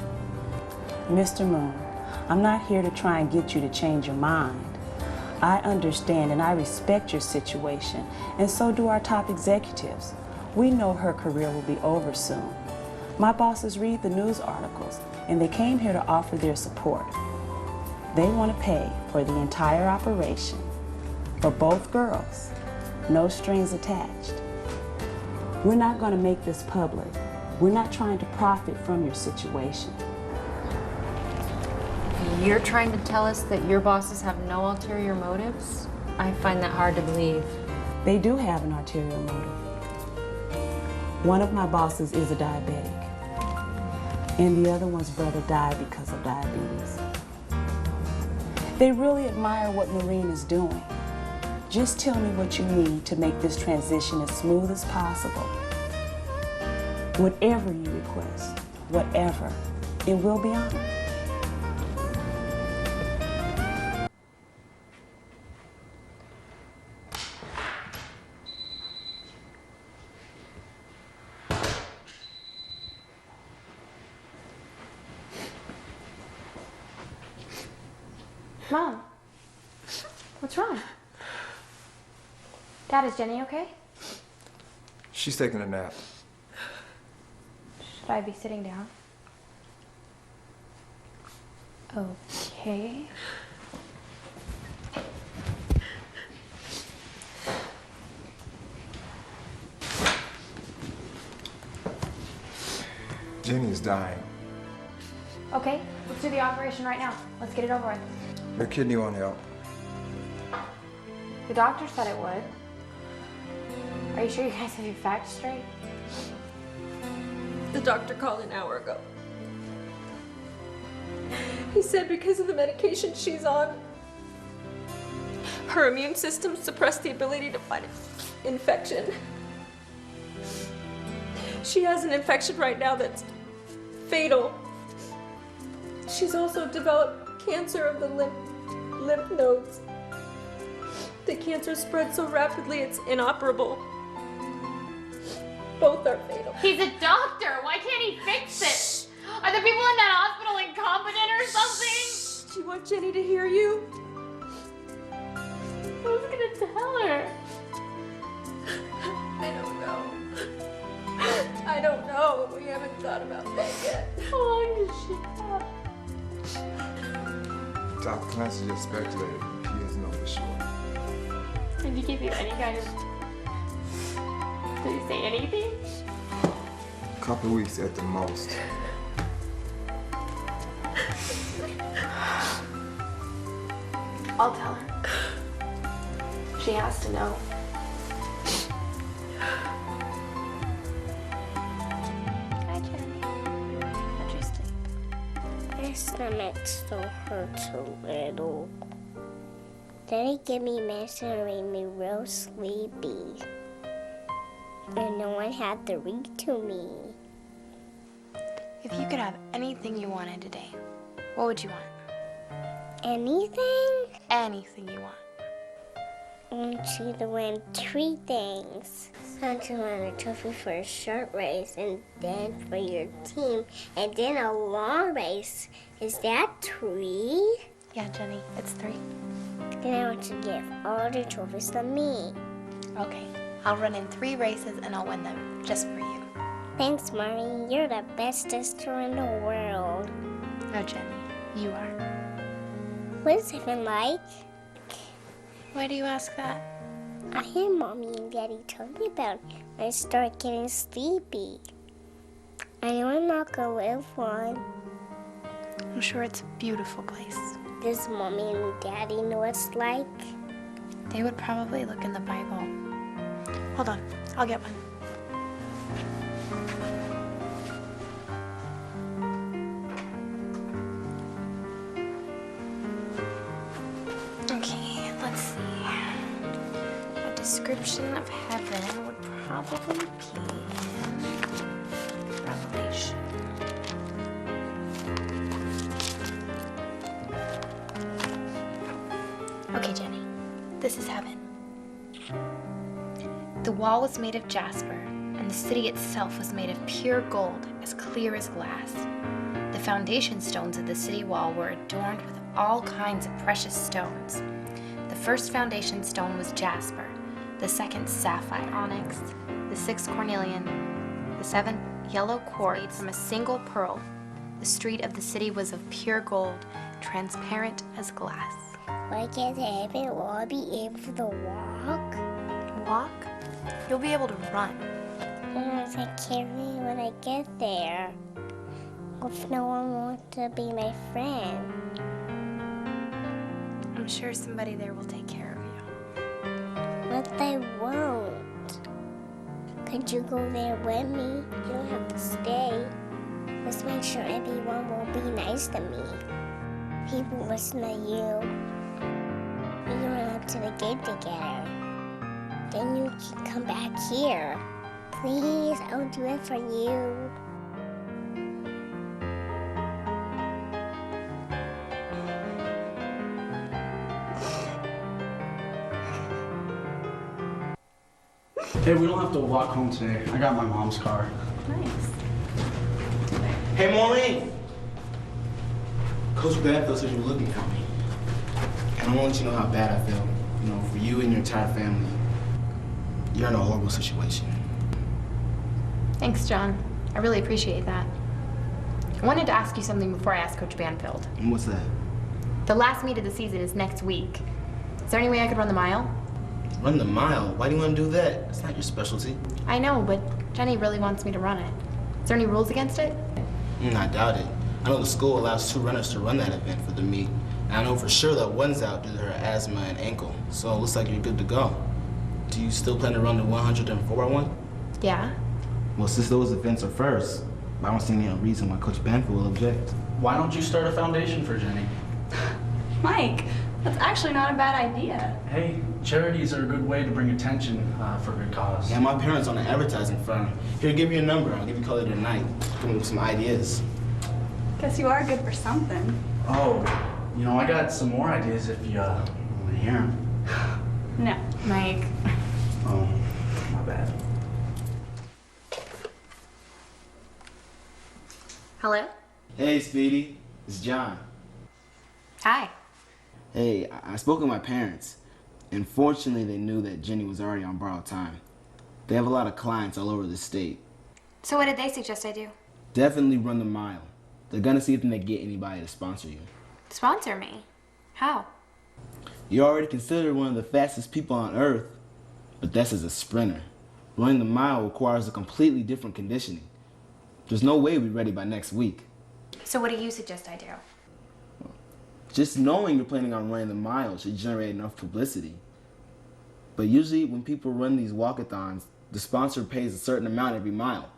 [SPEAKER 2] Mr. Moon, I'm not here to try and get you to change your mind. I understand and I respect your situation, and so do our top executives. We know her career will be over soon. My bosses read the news articles, and they came here to offer their support. They want to pay for the entire operation, for both girls, no strings attached. We're not going to make this public. We're not trying to profit from your situation.
[SPEAKER 7] You're trying to tell us that your bosses have no ulterior motives? I find that hard to believe.
[SPEAKER 2] They do have an ulterior motive. One of my bosses is a diabetic, and the other one's brother died because of diabetes. They really admire what Maureen is doing. Just tell me what you need to make this transition as smooth as possible. Whatever you request, whatever, it will be honored.
[SPEAKER 3] Mom, what's wrong? Dad, is Jenny okay?
[SPEAKER 5] She's taking a nap.
[SPEAKER 3] Should I be sitting down? Okay.
[SPEAKER 5] Jenny is dying.
[SPEAKER 3] Okay, let's do the operation right now. Let's get it over with.
[SPEAKER 5] Her kidney won't help.
[SPEAKER 3] The doctor said it would. Are you sure you guys have your facts straight?
[SPEAKER 9] The doctor called an hour ago. He said because of the medication she's on, her immune system suppressed the ability to fight infection. She has an infection right now that's fatal. She's also developed cancer of the lymph nodes. The cancer spread so rapidly it's inoperable. Both are fatal.
[SPEAKER 3] He's a doctor. Why can't he fix it? Are the people in that hospital incompetent or something?
[SPEAKER 9] Do you want Jenny to hear you?
[SPEAKER 3] Who's gonna tell her?
[SPEAKER 9] I don't know. I don't know. We haven't thought about that yet.
[SPEAKER 3] How long does she have?
[SPEAKER 5] Dr. Clancy just speculated. He doesn't know for sure.
[SPEAKER 3] Did he give you any kind of... Did he say anything?
[SPEAKER 5] A couple weeks at the most.
[SPEAKER 3] I'll tell her.
[SPEAKER 9] She has to know.
[SPEAKER 6] Hi, Jenny. How'd you sleep? My stomach still hurts a little. Daddy gave me medicine and made me real sleepy. And no one had to read to me.
[SPEAKER 3] If you could have anything you wanted today, what would you want?
[SPEAKER 6] Anything?
[SPEAKER 3] Anything you want.
[SPEAKER 6] I want you to win 3 things. I want you to win a trophy for a short race, and then for your team, and then a long race. Is that 3?
[SPEAKER 3] Yeah, Jenny, it's 3.
[SPEAKER 6] Then I want you to give all the trophies to me.
[SPEAKER 3] Okay, I'll run in 3 races and I'll win them just for you.
[SPEAKER 6] Thanks, Mommy. You're the best sister in the world.
[SPEAKER 3] No, Jenny, you are.
[SPEAKER 6] What is heaven like?
[SPEAKER 3] Why do you ask that?
[SPEAKER 6] I hear Mommy and Daddy talking about it when I start getting sleepy. I know I'm not gonna live one.
[SPEAKER 3] I'm sure it's a beautiful place.
[SPEAKER 6] Does Mommy and Daddy know what it's like?
[SPEAKER 3] They would probably look in the Bible. Hold on, I'll get one. Okay, let's see. A description of heaven would probably be in Revelation. Okay, Jenny, this is heaven. The wall was made of jasper, and the city itself was made of pure gold, as clear as glass. The foundation stones of the city wall were adorned with all kinds of precious stones. The first foundation stone was jasper, the second sapphire, onyx, the 6th cornelian, the 7th yellow quartz made from a single pearl. The street of the city was of pure gold, transparent as glass.
[SPEAKER 6] When I get to heaven, will I be able to walk?
[SPEAKER 3] Walk? You'll be able to run.
[SPEAKER 6] And if I can't read when I get there, if no one wants to be my friend?
[SPEAKER 3] I'm sure somebody there will take care of you.
[SPEAKER 6] But they won't. Could you go there with me? You don't have to stay. Let's make sure everyone will be nice to me. People listen to you. We run up to the gate together. Then you can come back here. Please, I'll do it for you.
[SPEAKER 8] Hey, we don't have to walk home today. I got my mom's car.
[SPEAKER 9] Nice.
[SPEAKER 14] Hey, Maureen! Coach Banfield said you were looking for me. And I want you to know how bad I feel. You know, for you and your entire family. You're in a horrible situation.
[SPEAKER 3] Thanks, John. I really appreciate that. I wanted to ask you something before I asked Coach Banfield.
[SPEAKER 14] And what's that?
[SPEAKER 3] The last meet of the season is next week. Is there any way I could run the mile?
[SPEAKER 14] Run the mile? Why do you want to do that? It's not your specialty.
[SPEAKER 3] I know, but Jenny really wants me to run it. Is there any rules against it?
[SPEAKER 14] I doubt it. I know the school allows 2 runners to run that event for the meet. And I know for sure that one's out due to her asthma and ankle. So it looks like you're good to go. Do you still plan to run the 100 and 4x1?
[SPEAKER 3] Yeah.
[SPEAKER 14] Well, since those events are first, I don't see any reason why Coach Banfield will object.
[SPEAKER 8] Why don't you start a foundation for Jenny?
[SPEAKER 9] Mike, that's actually not a bad idea.
[SPEAKER 8] Hey, charities are a good way to bring attention for a good cause.
[SPEAKER 14] Yeah, my parents own an advertising firm. Here, give me your number. I'll give you a call later tonight. Come up with some ideas.
[SPEAKER 9] Guess you are good for something.
[SPEAKER 8] Oh, you know, I got some more ideas if you want to hear them.
[SPEAKER 9] No.
[SPEAKER 3] Mike.
[SPEAKER 8] Oh, my bad.
[SPEAKER 3] Hello?
[SPEAKER 14] Hey, Speedy. It's John.
[SPEAKER 3] Hi.
[SPEAKER 14] Hey, I spoke with my parents. And fortunately, they knew that Jenny was already on borrowed time. They have a lot of clients all over the state.
[SPEAKER 3] So what did they suggest I do?
[SPEAKER 14] Definitely run the mile. They're gonna see if they can get anybody to sponsor you.
[SPEAKER 3] Sponsor me? How?
[SPEAKER 14] You're already considered one of the fastest people on earth, but that's as a sprinter. Running the mile requires a completely different conditioning. There's no way we're ready by next week.
[SPEAKER 3] So what do you suggest I do?
[SPEAKER 14] Just knowing you're planning on running the mile should generate enough publicity. But usually when people run these walkathons, the sponsor pays a certain amount every mile.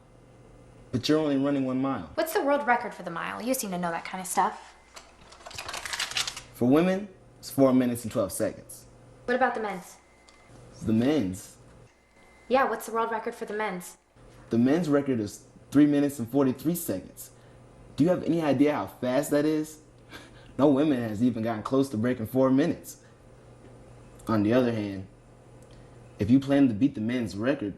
[SPEAKER 14] But you're only running 1 mile.
[SPEAKER 3] What's the world record for the mile? You seem to know that kind of stuff.
[SPEAKER 14] For women, it's 4 minutes and 12 seconds.
[SPEAKER 3] What about the men's?
[SPEAKER 14] The men's.
[SPEAKER 3] Yeah, what's the world record for the men's?
[SPEAKER 14] The men's record is 3 minutes and 43 seconds. Do you have any idea how fast that is? No women has even gotten close to breaking 4 minutes. On the other hand, if you plan to beat the men's record,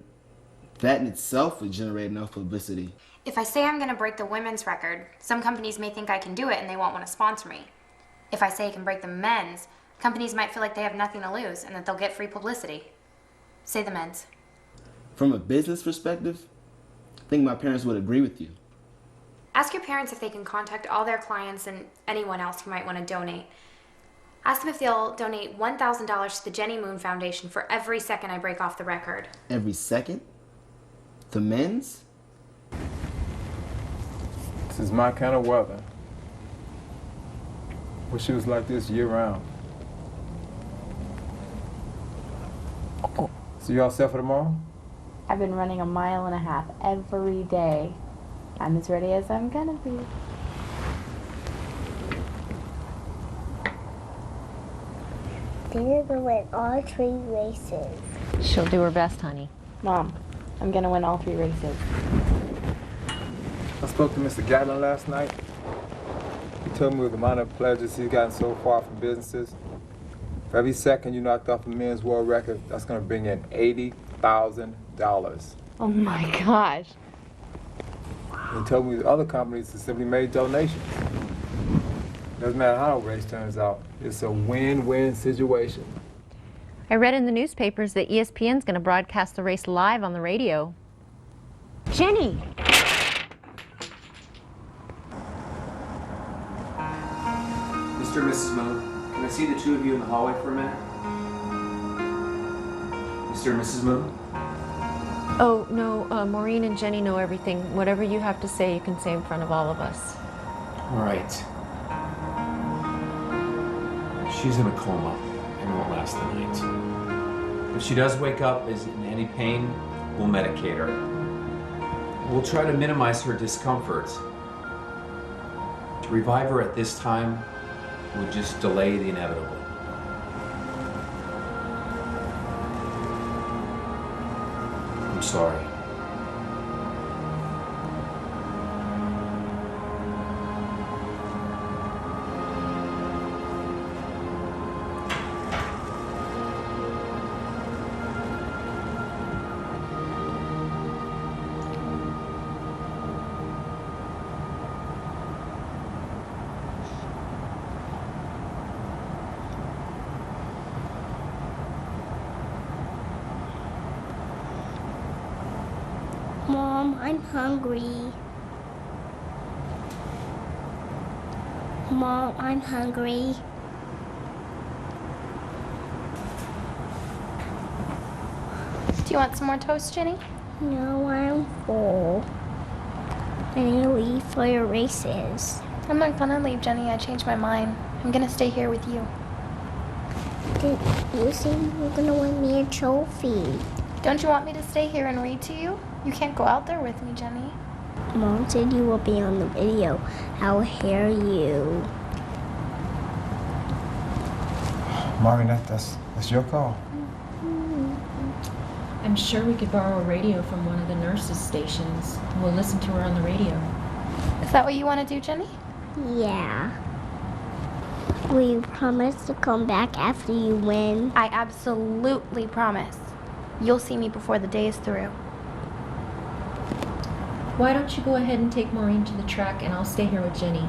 [SPEAKER 14] that in itself would generate enough publicity.
[SPEAKER 3] If I say I'm gonna break the women's record, some companies may think I can do it and they won't want to sponsor me. If I say I can break the men's, companies might feel like they have nothing to lose and that they'll get free publicity. Say the men's.
[SPEAKER 14] From a business perspective, I think my parents would agree with you.
[SPEAKER 3] Ask your parents if they can contact all their clients and anyone else who might want to donate. Ask them if they'll donate $1,000 to the Jenny Moon Foundation for every second I break off the record.
[SPEAKER 14] Every second? The men's?
[SPEAKER 5] This is my kind of weather. Wish it was like this year round. So you all set for tomorrow?
[SPEAKER 16] I've been running 1.5 miles every day. I'm as ready as I'm gonna be.
[SPEAKER 6] They're gonna win all 3 races.
[SPEAKER 7] She'll do her best, honey.
[SPEAKER 16] Mom, I'm gonna win all 3 races.
[SPEAKER 5] I spoke to Mr. Gatlin last night. He told me with the amount of pledges he's gotten so far from businesses, for every second you knocked off a men's world record, that's gonna bring in $80,000.
[SPEAKER 16] Oh my gosh.
[SPEAKER 5] He told me other companies have simply made donations. Doesn't matter how the race turns out, it's a win-win situation.
[SPEAKER 7] I read in the newspapers that ESPN's going to broadcast the race live on the radio. Jenny!
[SPEAKER 1] Mr. and Mrs. Moon, can I see the two of you in the hallway for a minute? Mr. and Mrs. Moon?
[SPEAKER 7] Oh, no, Maureen and Jenny know everything. Whatever you have to say, you can say in front of all of us.
[SPEAKER 1] All right. She's in a coma and won't last the night. If she does wake up, is in any pain, we'll medicate her. We'll try to minimize her discomfort. To revive her at this time would just delay the inevitable. I'm sorry.
[SPEAKER 6] Mom, I'm hungry. Mom, I'm hungry.
[SPEAKER 3] Do you want some more toast, Jenny?
[SPEAKER 6] No, I'm full. I need to leave for your races.
[SPEAKER 3] I'm not gonna leave, Jenny. I changed my mind. I'm gonna stay here with you.
[SPEAKER 6] You said you were gonna win me a trophy.
[SPEAKER 3] Don't you want me to stay here and read to you? You can't go out there with me, Jenny.
[SPEAKER 6] Mom said you will be on the video. I'll hear you.
[SPEAKER 5] Maureen, that's your call.
[SPEAKER 7] I'm sure we could borrow a radio from one of the nurses' stations. We'll listen to her on the radio.
[SPEAKER 3] Is that what you want to do, Jenny?
[SPEAKER 6] Yeah. Will you promise to come back after you win?
[SPEAKER 3] I absolutely promise. You'll see me before the day is through.
[SPEAKER 7] Why don't you go ahead and take Maureen to the track and I'll stay here with Jenny.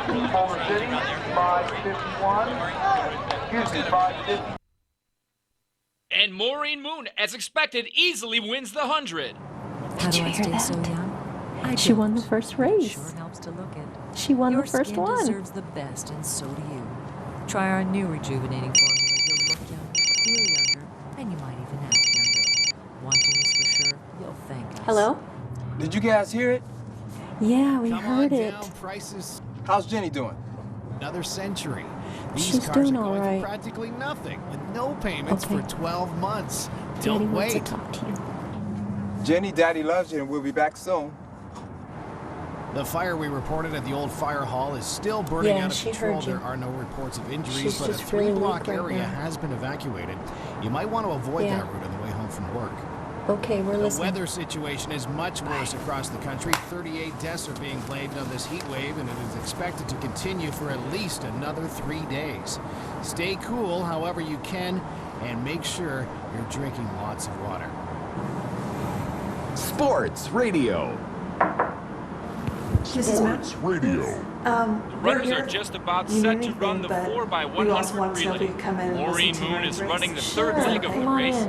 [SPEAKER 20] Culver City, 551. Excuse me, 550.
[SPEAKER 21] And Maureen Moon, as expected, easily wins the 100.
[SPEAKER 15] How do I stay so young?
[SPEAKER 9] She won the first race.
[SPEAKER 15] Sure helps to look it.
[SPEAKER 9] She won
[SPEAKER 15] Your
[SPEAKER 9] the first
[SPEAKER 15] skin
[SPEAKER 9] one.
[SPEAKER 15] deserves the best, and so do you. Try our new rejuvenating formula. You'll look younger, feel younger, and you might even act younger. One thing is for sure, you'll thank us.
[SPEAKER 9] Hello?
[SPEAKER 5] Did you guys hear it?
[SPEAKER 9] Yeah, we
[SPEAKER 23] Come
[SPEAKER 9] heard
[SPEAKER 23] on
[SPEAKER 9] it.
[SPEAKER 23] down, prices.
[SPEAKER 5] How's Jenny doing?
[SPEAKER 23] Another century. These
[SPEAKER 9] She's
[SPEAKER 23] cars
[SPEAKER 9] doing
[SPEAKER 23] are
[SPEAKER 9] all
[SPEAKER 23] going
[SPEAKER 9] right.
[SPEAKER 23] for practically nothing, with no payments
[SPEAKER 9] Okay.
[SPEAKER 23] for 12 months.
[SPEAKER 9] Daddy
[SPEAKER 23] Don't
[SPEAKER 9] wants to
[SPEAKER 23] wait.
[SPEAKER 9] talk to you.
[SPEAKER 5] Jenny, Daddy loves you and we'll be back soon.
[SPEAKER 23] The fire we reported at the old fire hall is still burning
[SPEAKER 9] Yeah,
[SPEAKER 23] out of
[SPEAKER 9] she
[SPEAKER 23] control.
[SPEAKER 9] heard you.
[SPEAKER 23] There are no reports of injuries,
[SPEAKER 9] She's
[SPEAKER 23] but a
[SPEAKER 9] just really
[SPEAKER 23] three-block
[SPEAKER 9] weak right
[SPEAKER 23] area
[SPEAKER 9] now.
[SPEAKER 23] has been evacuated. You might want to avoid
[SPEAKER 9] Yeah.
[SPEAKER 23] that route on the way home from work.
[SPEAKER 9] Okay, we're
[SPEAKER 23] The
[SPEAKER 9] listening.
[SPEAKER 23] weather situation is much worse across the country. 38 deaths are being blamed on this heat wave, and it is expected to continue for at least another 3 days. Stay cool however you can, and make sure you're drinking lots of water.
[SPEAKER 24] Sports Radio.
[SPEAKER 9] This is Matt.
[SPEAKER 24] Radio.
[SPEAKER 21] Runners are just about set to run the 4x100 relay. Maureen Moon is running the third leg of the race.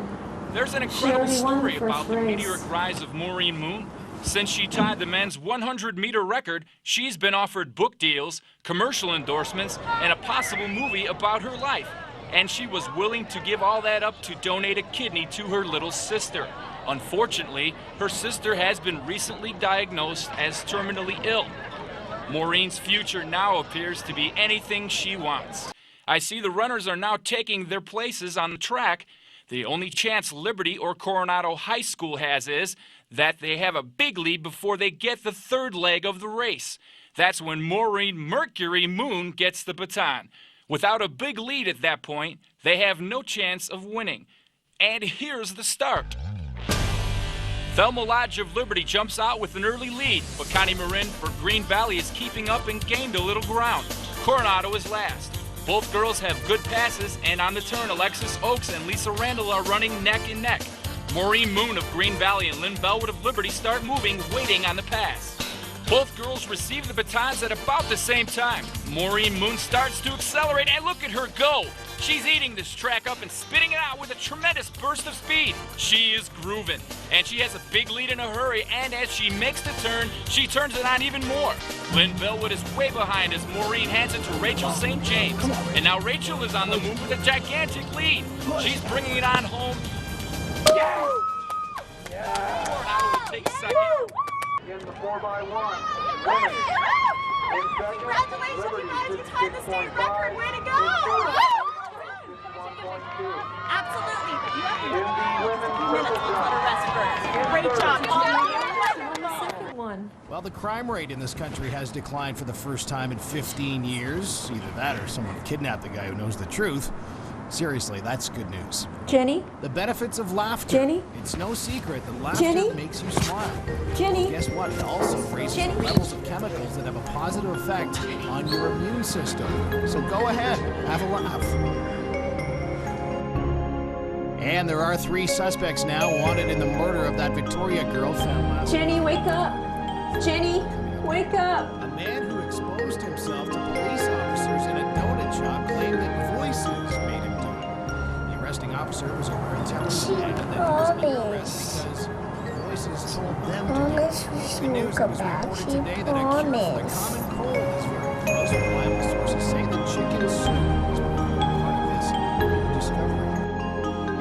[SPEAKER 21] There's an incredible story about the meteoric rise of Maureen Moon. Since she tied the men's 100-meter record, she's been offered book deals, commercial endorsements, and a possible movie about her life. And she was willing to give all that up to donate a kidney to her little sister. Unfortunately, her sister has been recently diagnosed as terminally ill. Maureen's future now appears to be anything she wants. I see the runners are now taking their places on the track. The only chance Liberty or Coronado High School has is that they have a big lead before they get the third leg of the race. That's when Maureen Mercury Moon gets the baton. Without a big lead at that point, they have no chance of winning. And here's the start. Thelma Lodge of Liberty jumps out with an early lead, but Connie Marin for Green Valley is keeping up and gained a little ground. Coronado is last. Both girls have good passes, and on the turn, Alexis Oakes and Lisa Randall are running neck and neck. Maureen Moon of Green Valley and Lynn Bellwood of Liberty start moving, waiting on the pass. Both girls receive the batons at about the same time. Maureen Moon starts to accelerate, and look at her go. She's eating this track up and spitting it out with a tremendous burst of speed. She is grooving, and she has a big lead in a hurry, and as she makes the turn, she turns it on even more. Lynn Bellwood is way behind as Maureen hands it to Rachel St. James. And now Rachel is on the move with a gigantic lead. She's bringing it on home. Coronado will take second.
[SPEAKER 20] In the 4x1. Women. In second,
[SPEAKER 9] Congratulations,
[SPEAKER 20] Liberty,
[SPEAKER 9] you guys! You tied the state
[SPEAKER 20] 56.5.
[SPEAKER 9] record! Way to go!
[SPEAKER 20] 51.2.
[SPEAKER 9] Absolutely, but you have to
[SPEAKER 20] In the women's
[SPEAKER 9] minutes
[SPEAKER 20] triple
[SPEAKER 9] before the rest first. Great job,
[SPEAKER 23] Second one. Well, the crime rate in this country has declined for the first time in 15 years. Either that or someone kidnapped the guy who knows the truth. Seriously, that's good news.
[SPEAKER 9] Jenny?
[SPEAKER 23] The benefits of laughter.
[SPEAKER 9] Jenny?
[SPEAKER 23] It's no secret that laughter
[SPEAKER 9] Jenny?
[SPEAKER 23] makes you smile.
[SPEAKER 9] Jenny?
[SPEAKER 23] Guess what? It also raises
[SPEAKER 9] Jenny?
[SPEAKER 23] the levels of chemicals that have a positive effect on your immune system. So go ahead, have a laugh. And there are 3 suspects now wanted in the murder of that Victoria girl found last
[SPEAKER 9] Jenny, wake up! Jenny, wake up!
[SPEAKER 23] A man who exposed himself to police officers in a donut shop claimed that voices made him do it. The arresting officer was a very talented man, and then he was under arrest because voices told them to do it. Good news, it was reported today that a cure for the common cold is very close. Reliable sources say that chicken soup is part of this discovery.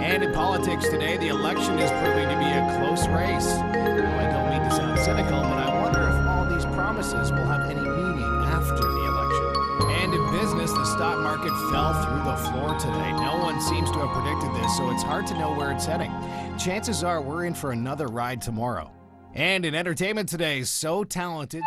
[SPEAKER 23] And in politics today, the election is proving to be a close race. Now, I don't mean to sound cynical, but I wonder if all these promises will have any meaning after the election. And in business, the stock market fell through the floor today. No one seems to have predicted this, so it's hard to know where it's heading. Chances are we're in for another ride tomorrow. And in entertainment today, so talented...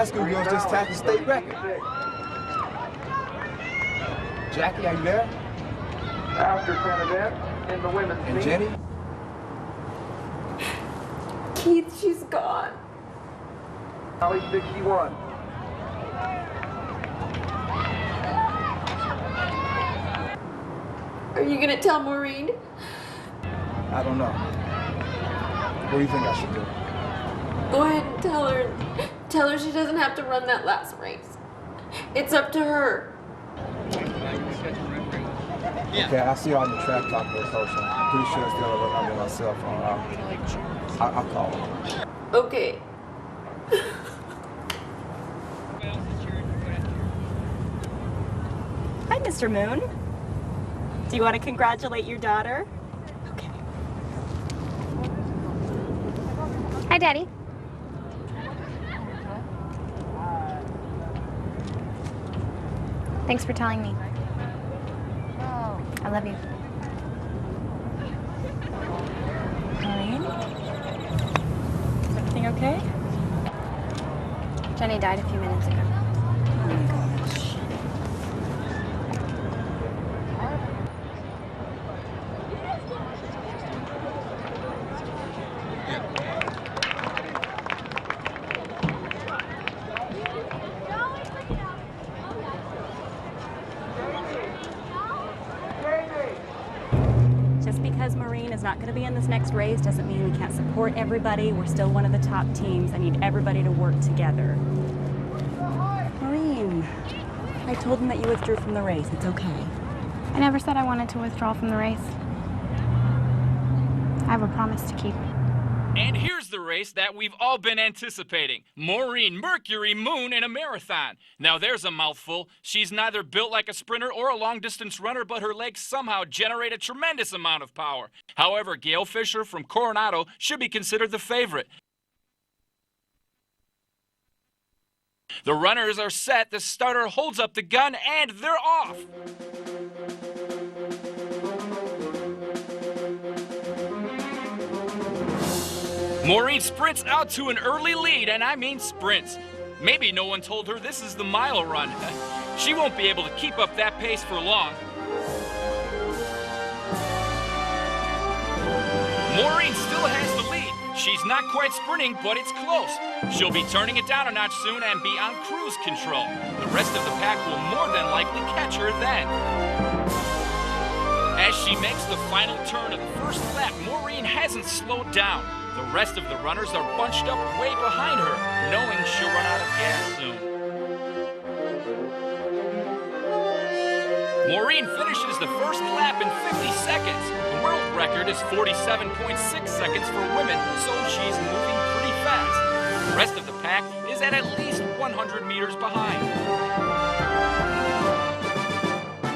[SPEAKER 5] high school girls just tapped the state record. Jackie, are you there?
[SPEAKER 20] After 10 event in the women's
[SPEAKER 5] And
[SPEAKER 20] meet.
[SPEAKER 5] Jenny?
[SPEAKER 9] Keith, she's gone.
[SPEAKER 20] Alley 61.
[SPEAKER 9] Are you gonna tell Maureen?
[SPEAKER 5] I don't know. What do you think I should do?
[SPEAKER 9] Go ahead and tell her. Tell her she doesn't have to run that last race. It's up to her.
[SPEAKER 5] Okay, I see you on the track talking to social. I'm pretty sure it's the other number on my cell phone. I'll call her.
[SPEAKER 9] Okay.
[SPEAKER 10] Hi, Mr. Moon. Do you want to congratulate your daughter?
[SPEAKER 3] Hi, Daddy. Thanks for telling me. I love you.
[SPEAKER 10] Maureen? Is everything okay?
[SPEAKER 3] Jenny died a few minutes ago.
[SPEAKER 10] Oh my gosh. Just because Maureen is not going to be in this next race doesn't mean we can't support everybody. We're still one of the top teams. I need everybody to work together. Maureen, I told him that you withdrew from the race. It's okay.
[SPEAKER 3] I never said I wanted to withdraw from the race. I have a promise to keep.
[SPEAKER 21] And here's the race that we've all been anticipating. Maureen Mercury Moon in a marathon. Now there's a mouthful. She's neither built like a sprinter or a long-distance runner, but her legs somehow generate a tremendous amount of power. However, Gail Fisher from Coronado should be considered the favorite. The runners are set, the starter holds up the gun, and they're off! Maureen sprints out to an early lead, and I mean sprints. Maybe no one told her this is the mile run. She won't be able to keep up that pace for long. Maureen still has the lead. She's not quite sprinting, but it's close. She'll be turning it down a notch soon and be on cruise control. The rest of the pack will more than likely catch her then. As she makes the final turn of the first lap, Maureen hasn't slowed down. The rest of the runners are bunched up way behind her, knowing she'll run out of gas soon. Maureen finishes the first lap in 50 seconds. The world record is 47.6 seconds for women, so she's moving pretty fast. The rest of the pack is at least 100 meters behind.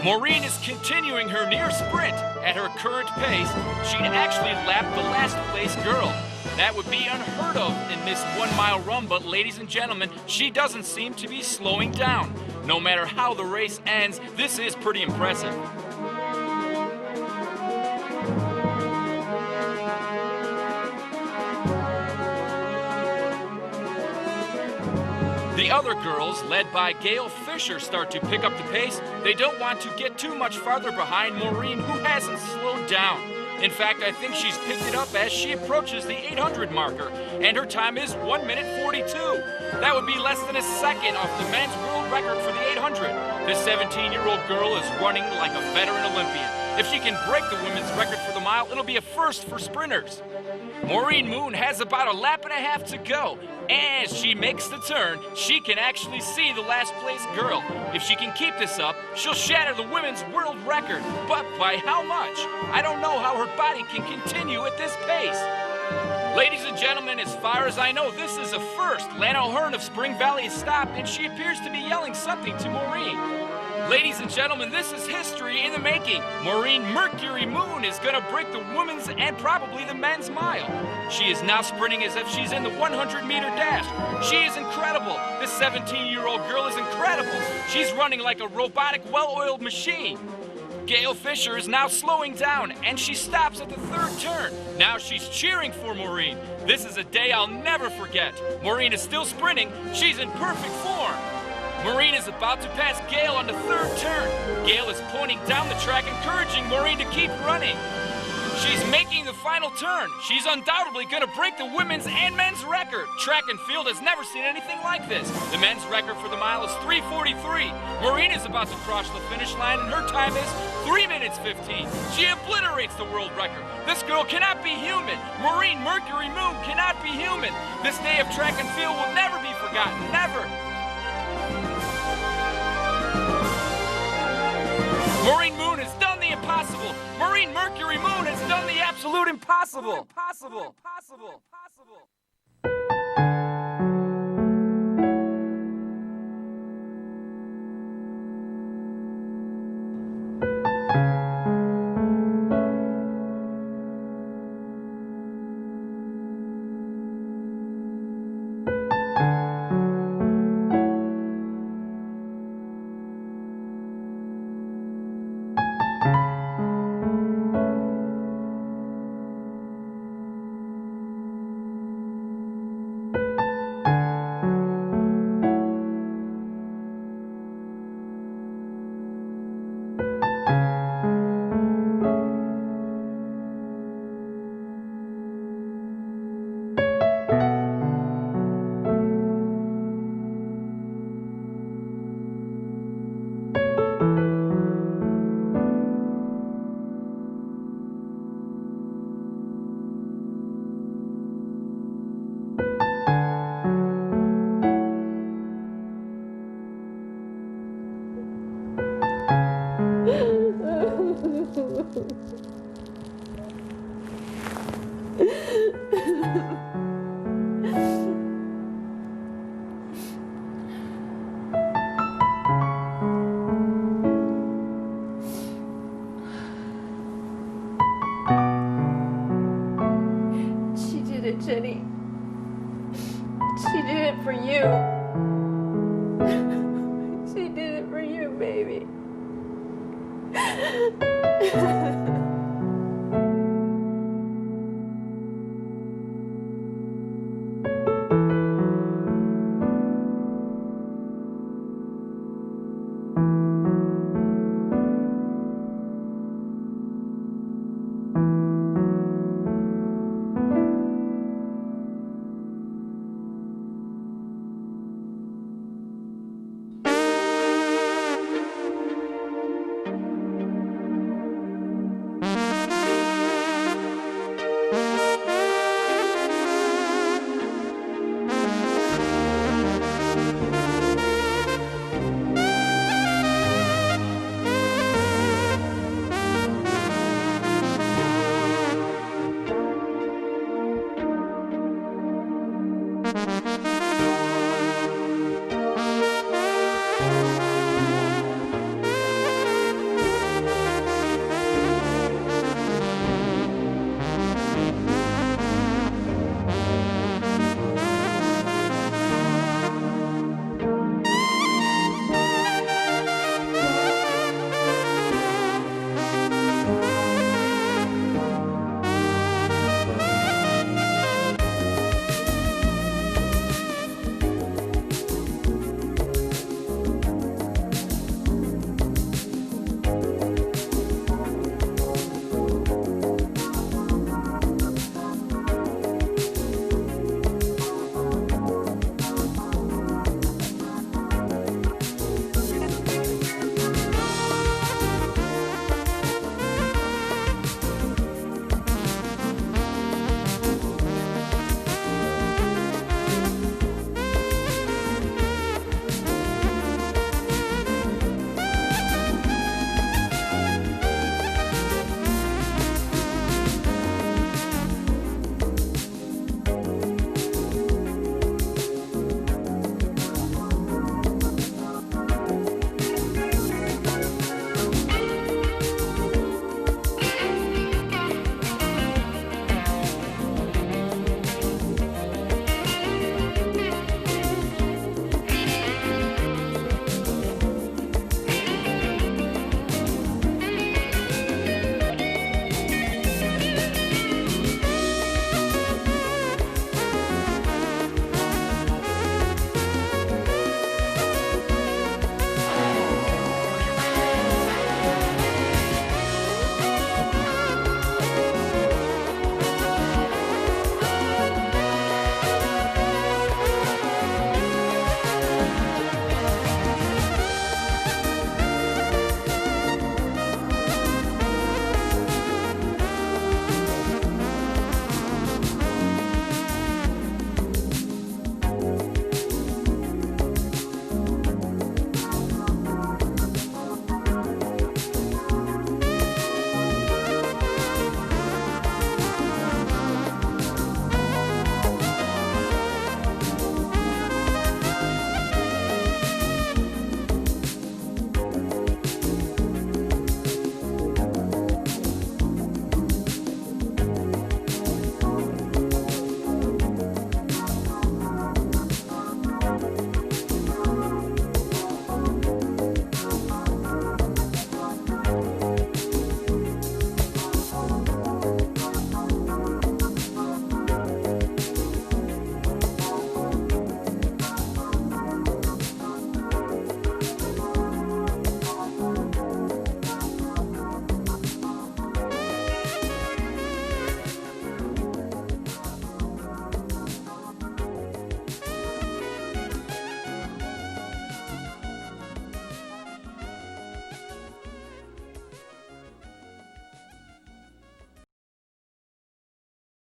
[SPEAKER 21] Maureen is continuing her near sprint. At her current pace, she'd actually lap the last place girl. That would be unheard of in this 1 mile run, but ladies and gentlemen, she doesn't seem to be slowing down. No matter how the race ends, this is pretty impressive. The other girls, led by Gail Fisher, start to pick up the pace. They don't want to get too much farther behind Maureen, who hasn't slowed down. In fact, I think she's picked it up as she approaches the 800 marker, and her time is 1 minute 42. That would be less than a second off the men's world record for the 800. This 17-year-old girl is running like a veteran Olympian. If she can break the women's record for the mile, it'll be a first for sprinters. Maureen Moon has about a lap and a half to go. As she makes the turn, she can actually see the last place girl. If she can keep this up, she'll shatter the women's world record. But by how much? I don't know how her body can continue at this pace. Ladies and gentlemen, as far as I know, this is a first. Lana O'Hearn of Spring Valley has stopped, and she appears to be yelling something to Maureen. Ladies and gentlemen, this is history in the making. Maureen Mercury Moon is going to break the women's and probably the men's mile. She is now sprinting as if she's in the 100-meter dash. She is incredible. This 17-year-old girl is incredible. She's running like a robotic, well-oiled machine. Gail Fisher is now slowing down, and she stops at the third turn. Now she's cheering for Maureen. This is a day I'll never forget. Maureen is still sprinting. She's in perfect form. Maureen is about to pass Gail on the third turn. Gail is pointing down the track, encouraging Maureen to keep running. She's making the final turn. She's undoubtedly going to break the women's and men's record. Track and field has never seen anything like this. The men's record for the mile is 3:43. Maureen is about to cross the finish line, and her time is 3 minutes 15. She obliterates the world record. This girl cannot be human. Maureen Mercury Moon cannot be human. This day of track and field will never be forgotten. Never. Maureen Moon has done the impossible. Maureen Mercury Moon has done the absolute impossible. Impossible. Impossible. Impossible.
[SPEAKER 9] She did it, Jenny. She did it for you. She did it for you, baby.